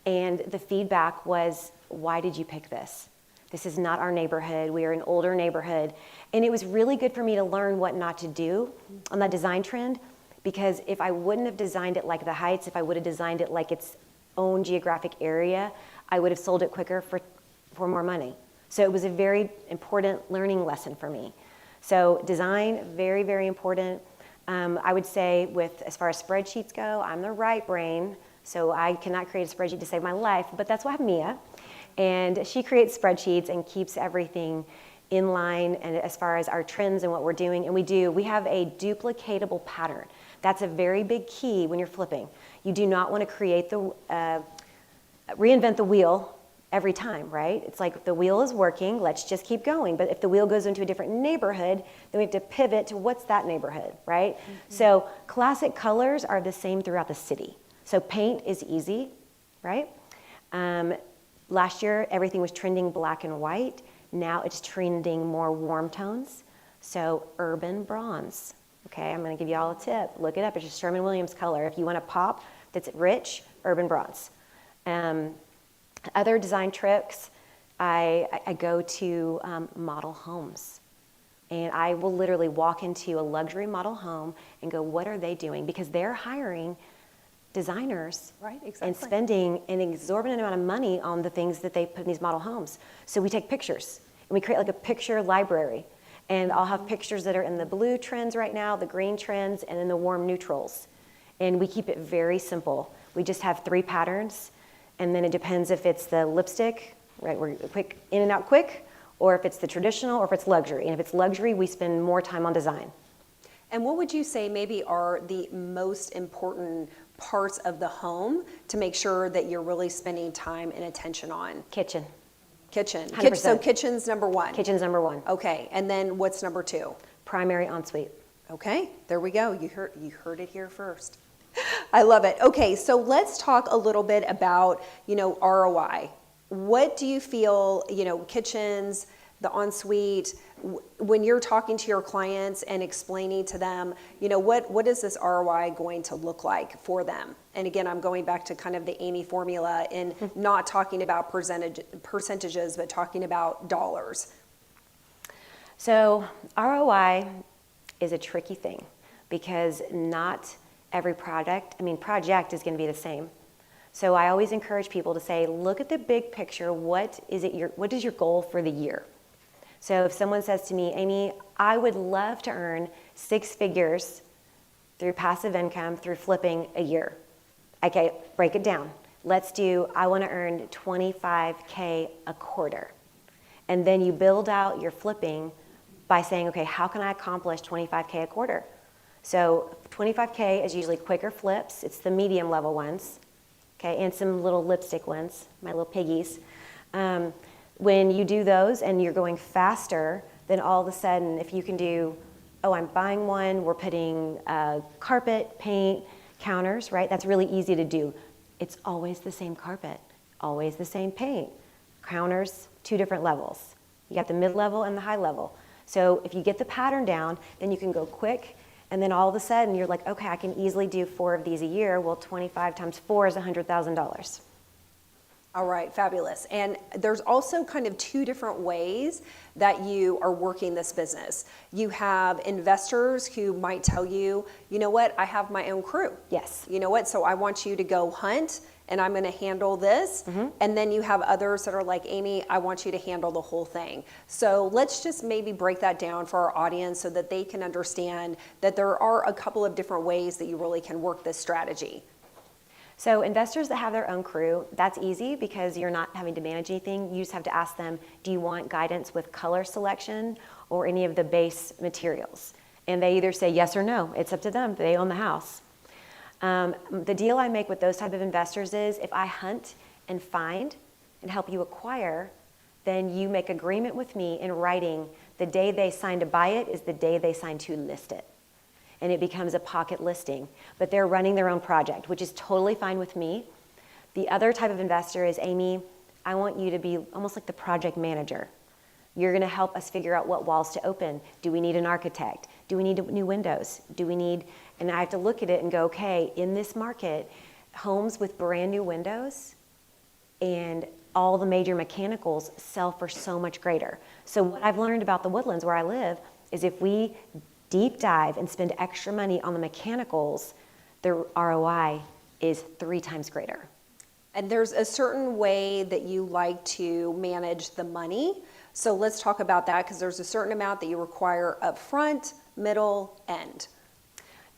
And the feedback was, why did you pick this? This is not our neighborhood. We are an older neighborhood. And it was really good for me to learn what not to do on that design trend, because if I wouldn't have designed it like the Heights, if I would have designed it like its own geographic area, I would have sold it quicker for more money. So it was a very important learning lesson for me. So design, very, very important. I would say as far as spreadsheets go, I'm the right brain, so I cannot create a spreadsheet to save my life, but that's why I have Mia. And she creates spreadsheets and keeps everything in line, and as far as our trends and what we're doing. And we have a duplicatable pattern. That's a very big key when you're flipping. You do not want to reinvent the wheel every time, right? It's like the wheel is working, let's just keep going. But if the wheel goes into a different neighborhood, then we have to pivot to what's that neighborhood, right? Mm-hmm. So classic colors are the same throughout the city. So paint is easy, right? Last year, everything was trending black and white. Now it's trending more warm tones. So urban bronze. Okay, I'm going to give you all a tip. Look it up. It's just Sherwin-Williams color. If you want a pop that's rich, urban bronze. Other design tricks, I go to model homes. And I will literally walk into a luxury model home and go, what are they doing? Because they're hiring designers, right, exactly, and spending an exorbitant amount of money on the things that they put in these model homes. So we take pictures and we create like a picture library. And I'll have pictures that are in the blue trends right now, the green trends, and in the warm neutrals. And we keep it very simple. We just have 3 patterns, and then it depends if it's the lipstick, right, we're quick, in and out quick, or if it's the traditional, or if it's luxury. And if it's luxury, we spend more time on design. And what would you say maybe are the most important parts of the home to make sure that you're really spending time and attention on? Kitchen. 100%. So kitchen's number 1. Kitchen's number 1. Okay, and then what's number 2? Primary ensuite. Okay, there we go. You heard it here first. I love it. Okay, so let's talk a little bit about, ROI. What do you feel, kitchens, the ensuite, when you're talking to your clients and explaining to them, what is this ROI going to look like for them? And again, I'm going back to kind of the Amy formula in not talking about percentages, but talking about dollars. So ROI is a tricky thing because not every project is going to be the same. So I always encourage people to say, look at the big picture. What is your goal for the year? So if someone says to me, Amy, I would love to earn 6 figures through passive income, through flipping a year. Okay, break it down. I want to earn $25K a quarter. And then you build out your flipping by saying, okay, how can I accomplish $25K a quarter? So $25K is usually quicker flips. It's the medium level ones, okay, and some little lipstick ones, my little piggies. When you do those and you're going faster, then all of a sudden, if you can do, I'm buying one, we're putting carpet, paint, counters, right? That's really easy to do. It's always the same carpet, always the same paint. Counters, 2 different levels. You got the mid-level and the high level. So if you get the pattern down, then you can go quick, and then all of a sudden you're like, okay, I can easily do 4 of these a year. Well, 25 times 4 is $100,000. All right, fabulous. And there's also kind of 2 different ways that you are working this business. You have investors who might tell you, you know what, I have my own crew. Yes. You know what, so I want you to go hunt and I'm going to handle this. Mm-hmm. And then you have others that are like, Amy, I want you to handle the whole thing. So let's just maybe break that down for our audience so that they can understand that there are a couple of different ways that you really can work this strategy. So investors that have their own crew, that's easy because you're not having to manage anything. You just have to ask them, do you want guidance with color selection or any of the base materials? And they either say yes or no. It's up to them. They own the house. The deal I make with those type of investors is if I hunt and find and help you acquire, then you make agreement with me in writing. The day they sign to buy it is the day they sign to list it. and it becomes a pocket listing. But they're running their own project, which is totally fine with me. The other type of investor is, Amy, I want you to be almost like the project manager. You're going to help us figure out what walls to open. Do we need an architect? Do we need new windows? Do we need, and I have to look at it and go, okay, in this market, homes with brand new windows and all the major mechanicals sell for so much greater. So what I've learned about the Woodlands where I live is if we deep dive and spend extra money on the mechanicals, the ROI is 3 times greater. And there's a certain way that you like to manage the money. So let's talk about that, because there's a certain amount that you require up front, middle, end.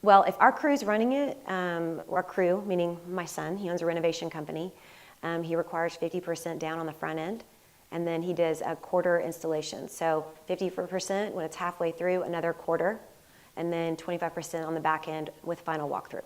Well, if our crew's running it, our crew, meaning my son, he owns a renovation company, he requires 50% down on the front end, and then he does a quarter installation. So 50% when it's halfway through, another quarter, and then 25% on the back end with final walkthrough.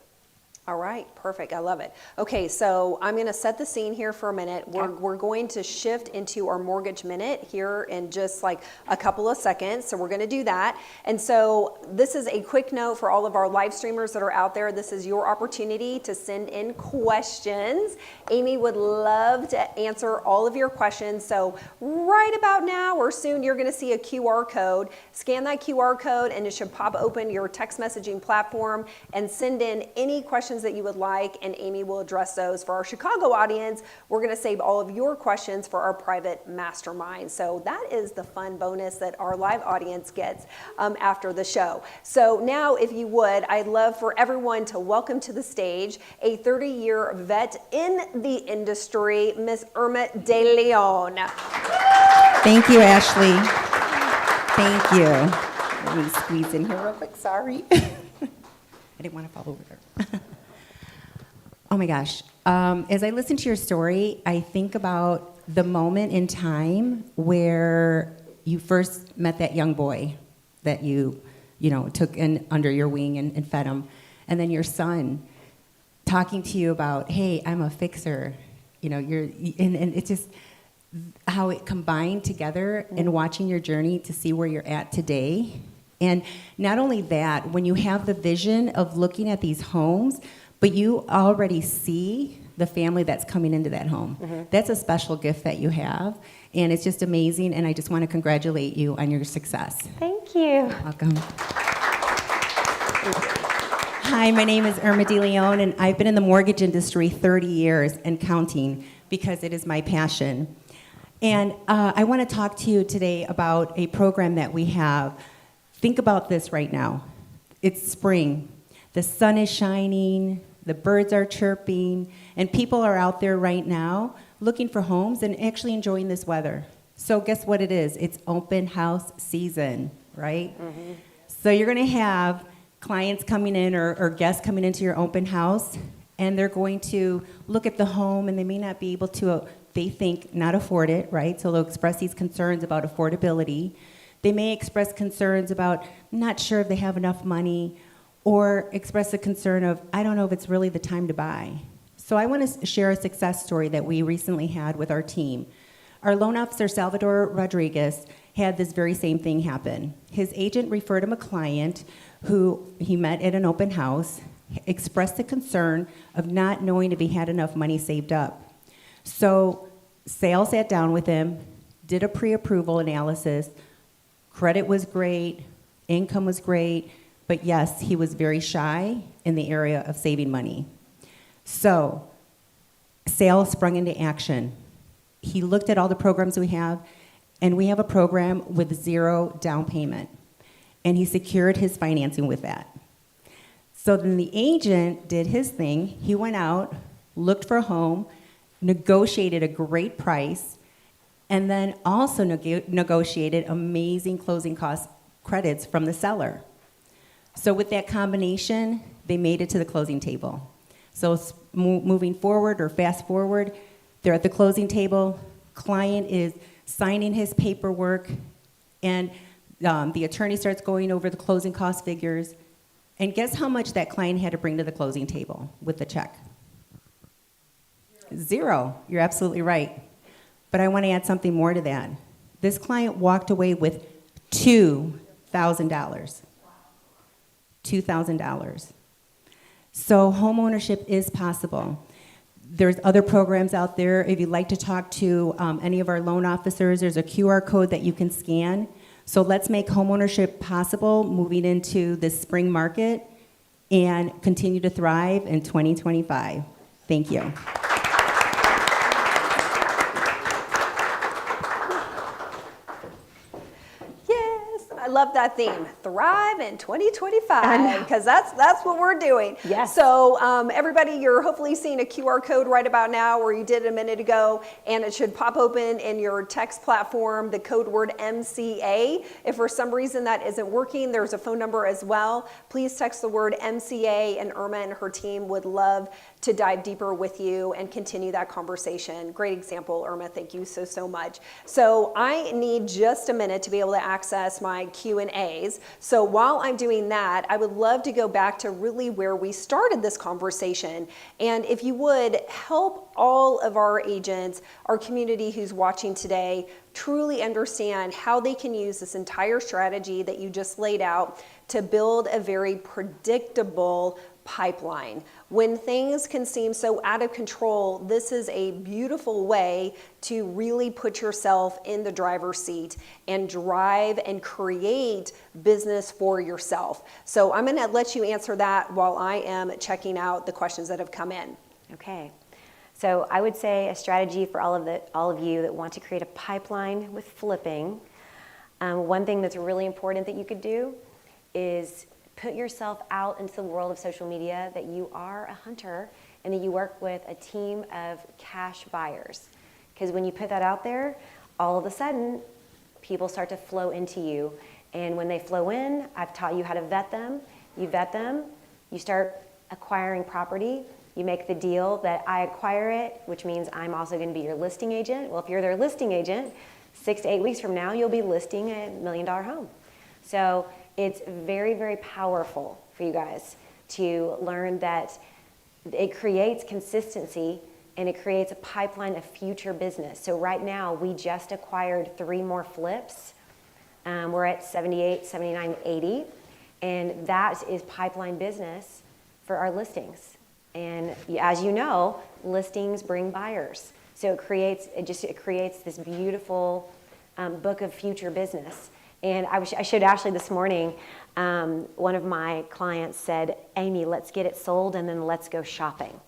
All right, perfect. I love it. Okay, so I'm going to set the scene here for a minute. We're going to shift into our mortgage minute here in just like a couple of seconds. So we're going to do that. And so this is a quick note for all of our live streamers that are out there. This is your opportunity to send in questions. Amy would love to answer all of your questions. So right about now or soon, you're going to see a QR code. Scan that QR code and it should pop open your text messaging platform and send in any questions that you would like, and Amy will address those. For our Chicago audience, we're going to save all of your questions for our private mastermind. So that is the fun bonus that our live audience gets after the show. So now, if you would, I'd love for everyone to welcome to the stage a 30-year vet in the industry, Miss Irma De Leon. Thank you, Ashley. Thank you. Let me squeeze in here real quick. Sorry. I didn't want to fall over there. Oh my gosh. As I listen to your story, I think about the moment in time where you first met that young boy that you took in under your wing and fed him. And then your son talking to you about, hey, I'm a fixer. And it's just how it combined together and watching your journey to see where you're at today. And not only that, when you have the vision of looking at these homes, but you already see the family that's coming into that home. Mm-hmm. That's a special gift that you have, and it's just amazing, and I just want to congratulate you on your success. Thank you. Welcome. Hi, my name is Irma De Leon, and I've been in the mortgage industry 30 years and counting because it is my passion. And I want to talk to you today about a program that we have. Think about this right now. It's spring. The sun is shining, the birds are chirping, and people are out there right now looking for homes and actually enjoying this weather. So guess what it is? It's open house season, right? Mm-hmm. So you're going to have clients coming in or guests coming into your open house, and they're going to look at the home, and they may not be able to, they think, not afford it, right? So they'll express these concerns about affordability. They may express concerns about not sure if they have enough money, or express a concern of, I don't know if it's really the time to buy. So I want to share a success story that we recently had with our team. Our loan officer, Salvador Rodriguez, had this very same thing happen. His agent referred him a client who he met at an open house, expressed the concern of not knowing if he had enough money saved up. So Sal sat down with him, did a pre-approval analysis. Credit was great, income was great, but yes, he was very shy in the area of saving money. So Sal sprung into action. He looked at all the programs we have, and we have a program with 0 down payment. And he secured his financing with that. So then the agent did his thing. He went out, looked for a home, negotiated a great price, and then also negotiated amazing closing cost credits from the seller. So with that combination, they made it to the closing table. So moving forward or fast forward, they're at the closing table, client is signing his paperwork, and the attorney starts going over the closing cost figures. And guess how much that client had to bring to the closing table with the check? 0. You're absolutely right. But I want to add something more to that. This client walked away with $2,000. $2,000. So homeownership is possible. There's other programs out there. If you'd like to talk to any of our loan officers, there's a QR code that you can scan. So let's make homeownership possible moving into the spring market and continue to thrive in 2025. Thank you. I love that theme, thrive in 2025, because that's what we're doing. Yes. So everybody, you're hopefully seeing a QR code right about now, or you did a minute ago, and it should pop open in your text platform, the code word MCA. If for some reason that isn't working, there's a phone number as well. Please text the word MCA, and Irma and her team would love to dive deeper with you and continue that conversation. Great example, Irma. Thank you so much. So I need just a minute to be able to access my Q&As. So while I'm doing that, I would love to go back to really where we started this conversation. And if you would help all of our agents, our community who's watching today, truly understand how they can use this entire strategy that you just laid out to build a very predictable pipeline. When things can seem so out of control, this is a beautiful way to really put yourself in the driver's seat and drive and create business for yourself. So I'm going to let you answer that while I am checking out the questions that have come in. Okay. So I would say a strategy for all of you that want to create a pipeline with flipping. One thing that's really important that you could do is put yourself out into the world of social media that you are a hunter and that you work with a team of cash buyers. Because when you put that out there, all of a sudden, people start to flow into you. And when they flow in, I've taught you how to vet them. You vet them, you start acquiring property, you make the deal that I acquire it, which means I'm also going to be your listing agent. Well, if you're their listing agent, 6 to 8 weeks from now, you'll be listing a $1 million home. So it's very, very powerful for you guys to learn that it creates consistency and it creates a pipeline of future business. So right now, we just acquired 3 more flips. We're at 78, 79, 80, and that is pipeline business for our listings. And as you know, listings bring buyers. So it creates this beautiful book of future business. And I showed Ashley this morning, one of my clients said, Amy, let's get it sold and then let's go shopping.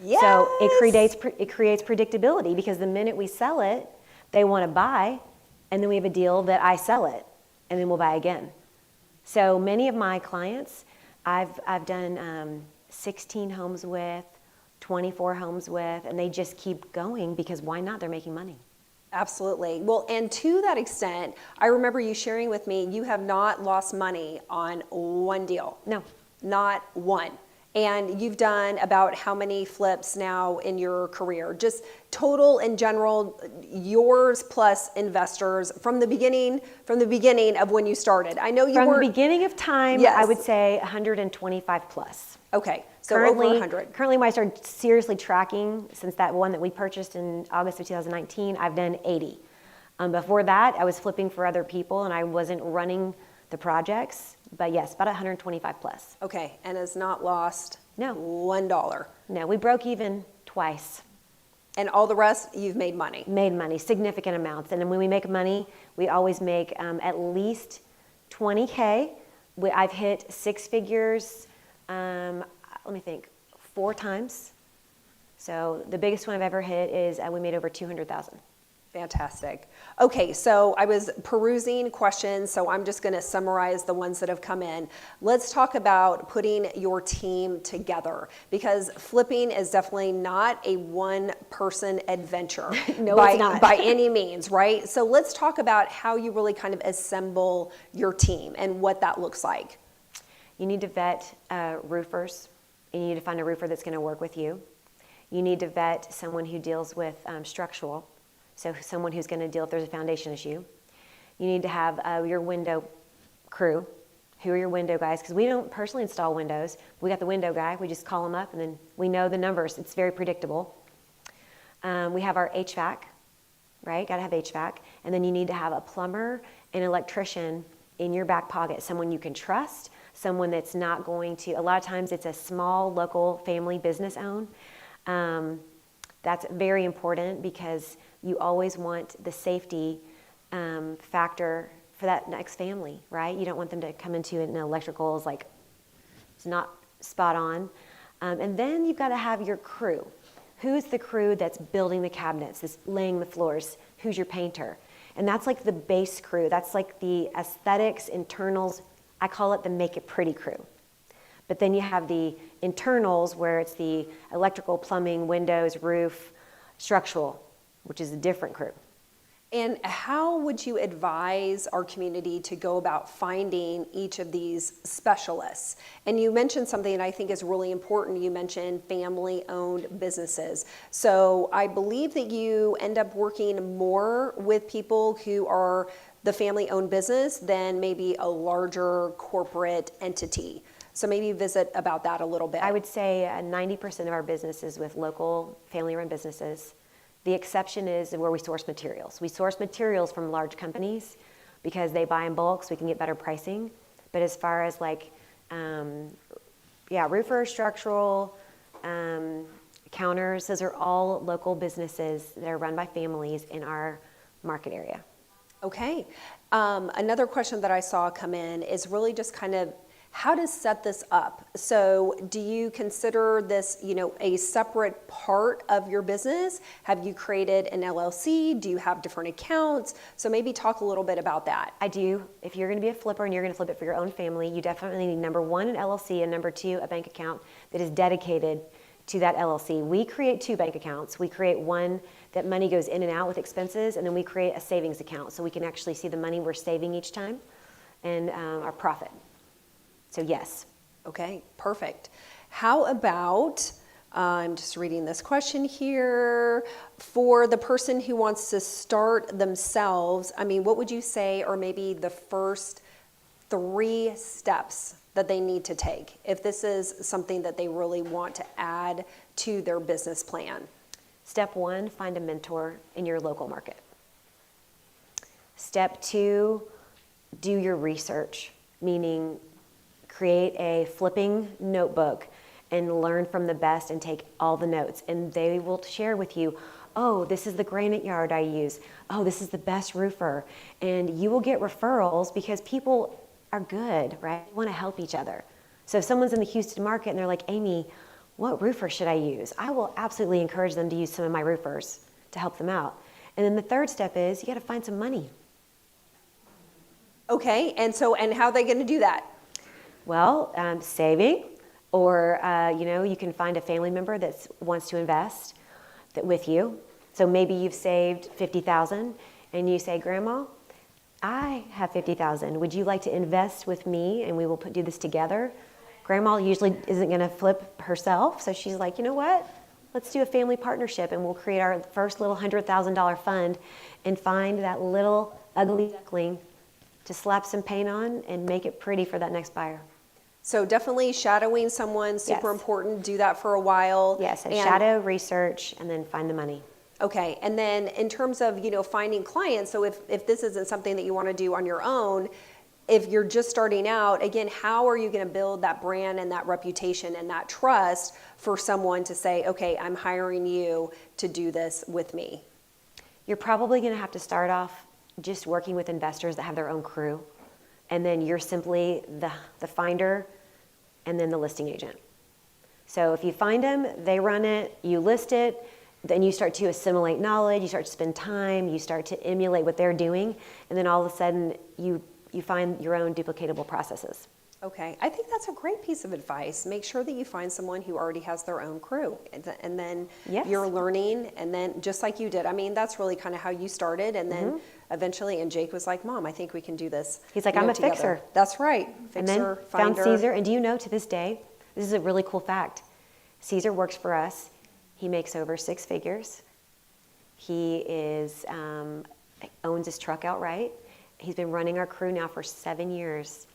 Yes. So it creates predictability, because the minute we sell it, they want to buy, and then we have a deal that I sell it, and then we'll buy again. So many of my clients, I've done 16 homes with, 24 homes with, and they just keep going because why not? They're making money. Absolutely. Well, and to that extent, I remember you sharing with me, you have not lost money on one deal. No. Not one. And you've done about how many flips now in your career? Just total in general, yours plus investors from the beginning of when you started. I know you were From the beginning of time, yes. I would say 125 plus. Okay, so over 100. Currently, when I started seriously tracking, since that one that we purchased in August of 2019, I've done 80. Before that, I was flipping for other people and I wasn't running the projects. But yes, about 125 plus. Okay, and has not lost No. $1. No, we broke even twice. And all the rest, you've made money. Made money, significant amounts. And then when we make money, we always make at least 20K. I've hit 6 figures, let me think, 4 times. So the biggest one I've ever hit is we made over 200,000. Fantastic. Okay, so I was perusing questions, so I'm just going to summarize the ones that have come in. Let's talk about putting your team together, because flipping is definitely not a one-person adventure. No, it's not. By any means, right? So let's talk about how you really kind of assemble your team and what that looks like. You need to vet roofers. You need to find a roofer that's going to work with you. You need to vet someone who deals with structural. So someone who's going to deal if there's a foundation issue. You need to have your window crew. Who are your window guys? Because we don't personally install windows. We got the window guy. We just call him up, and then we know the numbers. It's very predictable. We have our HVAC, right? Got to have HVAC. And then you need to have a plumber and electrician in your back pocket, someone you can trust, someone that's not going to, a lot of times it's a small local family business owned. That's very important because you always want the safety factor for that next family, right? You don't want them to come into it and electrical is like, it's not spot on. And then you've got to have your crew. Who's the crew that's building the cabinets, that's laying the floors? Who's your painter? And that's like the base crew. That's like the aesthetics, internals. I call it the make it pretty crew. But then you have the internals where it's the electrical, plumbing, windows, roof, structural, which is a different crew. And how would you advise our community to go about finding each of these specialists? And you mentioned something that I think is really important. You mentioned family-owned businesses. So I believe that you end up working more with people who are the family-owned business than maybe a larger corporate entity. So maybe visit about that a little bit. I would say 90% of our business is with local family-run businesses. The exception is where we source materials. We source materials from large companies because they buy in bulk so we can get better pricing. But as far as like, roofer, structural, counters, those are all local businesses that are run by families in our market area. Okay. Another question that I saw come in is really just kind of how to set this up. So do you consider this, a separate part of your business? Have you created an LLC? Do you have different accounts? So maybe talk a little bit about that. I do. If you're going to be a flipper and you're going to flip it for your own family, you definitely need number one, an LLC, and number two, a bank account that is dedicated to that LLC. We create two bank accounts. We create one that money goes in and out with expenses, and then we create a savings account so we can actually see the money we're saving each time and our profit. So yes. Okay, perfect. How about, I'm just reading this question here, for the person who wants to start themselves, what would you say are maybe the first 3 steps that they need to take if this is something that they really want to add to their business plan? Step 1, find a mentor in your local market. Step 2, do your research, meaning create a flipping notebook and learn from the best and take all the notes. And they will share with you, oh, this is the granite yard I use. Oh, this is the best roofer. And you will get referrals because people are good, right? They want to help each other. So if someone's in the Houston market and they're like, Amy, what roofer should I use? I will absolutely encourage them to use some of my roofers to help them out. And then the third step is you got to find some money. Okay, and how are they going to do that? Well, saving, or you can find a family member that wants to invest with you. So maybe you've saved $50,000, and you say, Grandma, I have $50,000. Would you like to invest with me, and we will do this together? Grandma usually isn't going to flip herself, so she's like, you know what? Let's do a family partnership, and we'll create our first little $100,000 fund, and find that little ugly duckling to slap some paint on and make it pretty for that next buyer. So definitely shadowing someone, super important. Do that for a while. Yes, and shadow, research, and then find the money. Okay, and then in terms of, finding clients, so if this isn't something that you want to do on your own, if you're just starting out, again, how are you going to build that brand and that reputation and that trust for someone to say, okay, I'm hiring you to do this with me? You're probably going to have to start off just working with investors that have their own crew, and then you're simply the finder and then the listing agent. So if you find them, they run it, you list it, then you start to assimilate knowledge, you start to spend time, you start to emulate what they're doing, and then all of a sudden you find your own duplicatable processes. Okay, I think that's a great piece of advice. Make sure that you find someone who already has their own crew, and then you're learning, and then just like you did. That's really kind of how you started, and then eventually, and Jake was like, Mom, I think we can do this. He's like, I'm a together. fixer. That's right, fixer, and then finder. Found Caesar, and do you know to this day, this is a really cool fact, Caesar works for us. He makes over 6 figures. He owns his truck outright. He's been running our crew now for 7 years.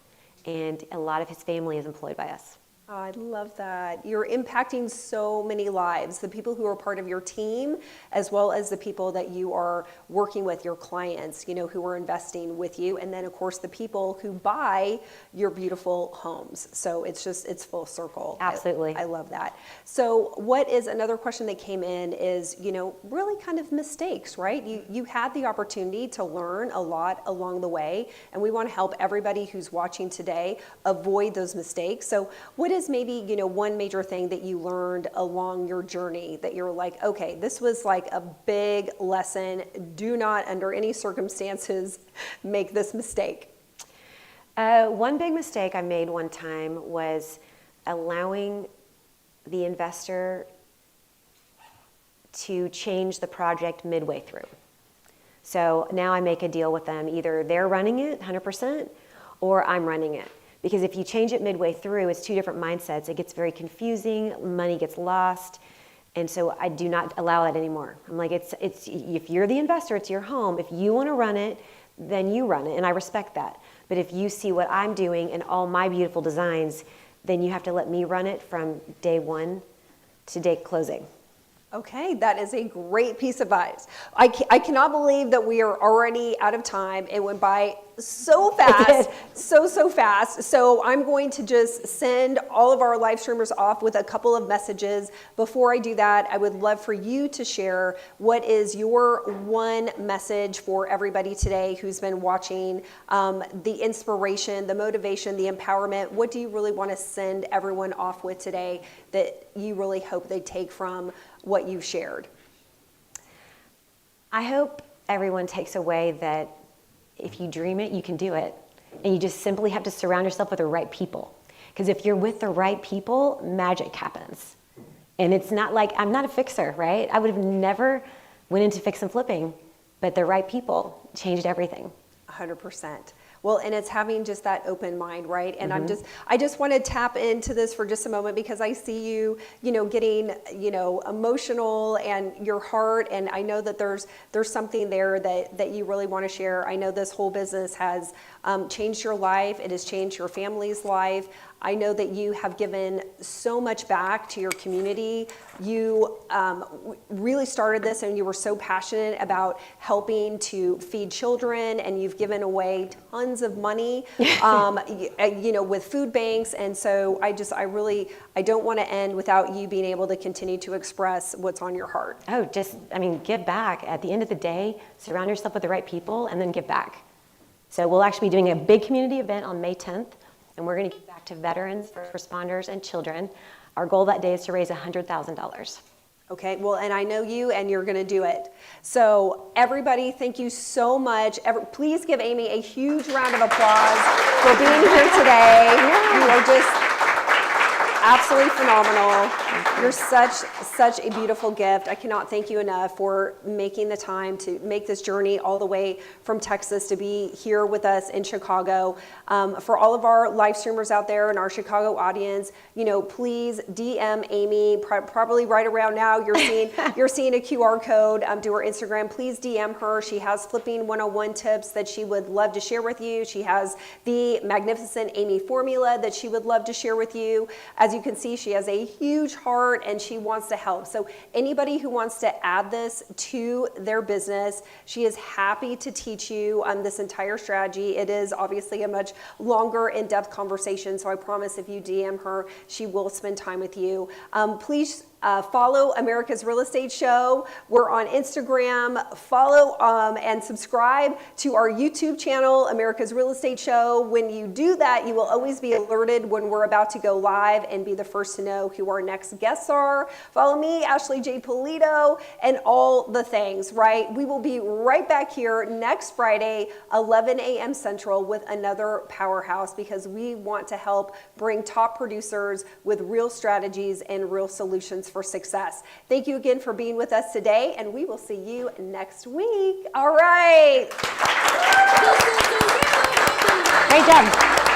And a lot of his family is employed by us. Oh, I love that. You're impacting so many lives, the people who are part of your team, as well as the people that you are working with, your clients, who are investing with you. And then, of course, the people who buy your beautiful homes. So it's full circle. Absolutely. I love that. So what is another question that came in is, really kind of mistakes, right? You had the opportunity to learn a lot along the way, and we want to help everybody who's watching today avoid those mistakes. So what is maybe, one major thing that you learned along your journey that you're like, okay, this was like a big lesson. Do not, under any circumstances, make this mistake? One big mistake I made one time was allowing the investor to change the project midway through. So now I make a deal with them. Either they're running it 100% or I'm running it. Because if you change it midway through, it's two different mindsets. It gets very confusing, money gets lost, and so I do not allow that anymore. I'm like, it's if you're the investor, it's your home. If you want to run it, then you run it, and I respect that. But if you see what I'm doing and all my beautiful designs, then you have to let me run it from day one to day closing. Okay, that is a great piece of advice. I cannot believe that we are already out of time. It went by so fast, so fast. So I'm going to just send all of our live streamers off with a couple of messages. Before I do that, I would love for you to share what is your one message for everybody today who's been watching, the inspiration, the motivation, the empowerment. What do you really want to send everyone off with today that you really hope they take from what you've shared? I hope everyone takes away that if you dream it, you can do it. And you just simply have to surround yourself with the right people. Because if you're with the right people, magic happens. And it's not like, I'm not a fixer, right? I would have never went into fix and flipping, but the right people changed everything. 100%. Well, and it's having just that open mind, right? And I just want to tap into this for just a moment because I see you, getting, emotional and your heart. And I know that there's something there that you really want to share. I know this whole business has changed your life. It has changed your family's life. I know that you have given so much back to your community. You really started this and you were so passionate about helping to feed children, and you've given away tons of money, with food banks. And so I don't want to end without you being able to continue to express what's on your heart. Oh, give back. At the end of the day, surround yourself with the right people and then give back. So we'll actually be doing a big community event on May 10th. And we're going to give back to veterans, first responders, and children. Our goal that day is to raise $100,000. Okay, well, and I know you, and you're going to do it. So everybody, thank you so much. Please give Amy a huge round of applause for being here today. You are just absolutely phenomenal. You're such a beautiful gift. I cannot thank you enough for making the time to make this journey all the way from Texas to be here with us in Chicago. For all of our live streamers out there in our Chicago audience, please DM Amy. Probably right around now, you're seeing a QR code to her Instagram. Please DM her. She has flipping 101 tips that she would love to share with you. She has the magnificent Amy formula that she would love to share with you. As you can see, she has a huge heart and she wants to help. So anybody who wants to add this to their business, she is happy to teach you this entire strategy. It is obviously a much longer, in-depth conversation. So I promise if you DM her, she will spend time with you. Please follow America's Real Estate Show. We're on Instagram. Follow and subscribe to our YouTube channel, America's Real Estate Show. When you do that, you will always be alerted when we're about to go live and be the first to know who our next guests are. Follow me, Ashley J. Polito, and all the things, right? We will be right back here next Friday, 11 a.m. Central, with another powerhouse because we want to help bring top producers with real strategies and real solutions for success. Thank you again for being with us today, and we will see you next week. All right. Great job.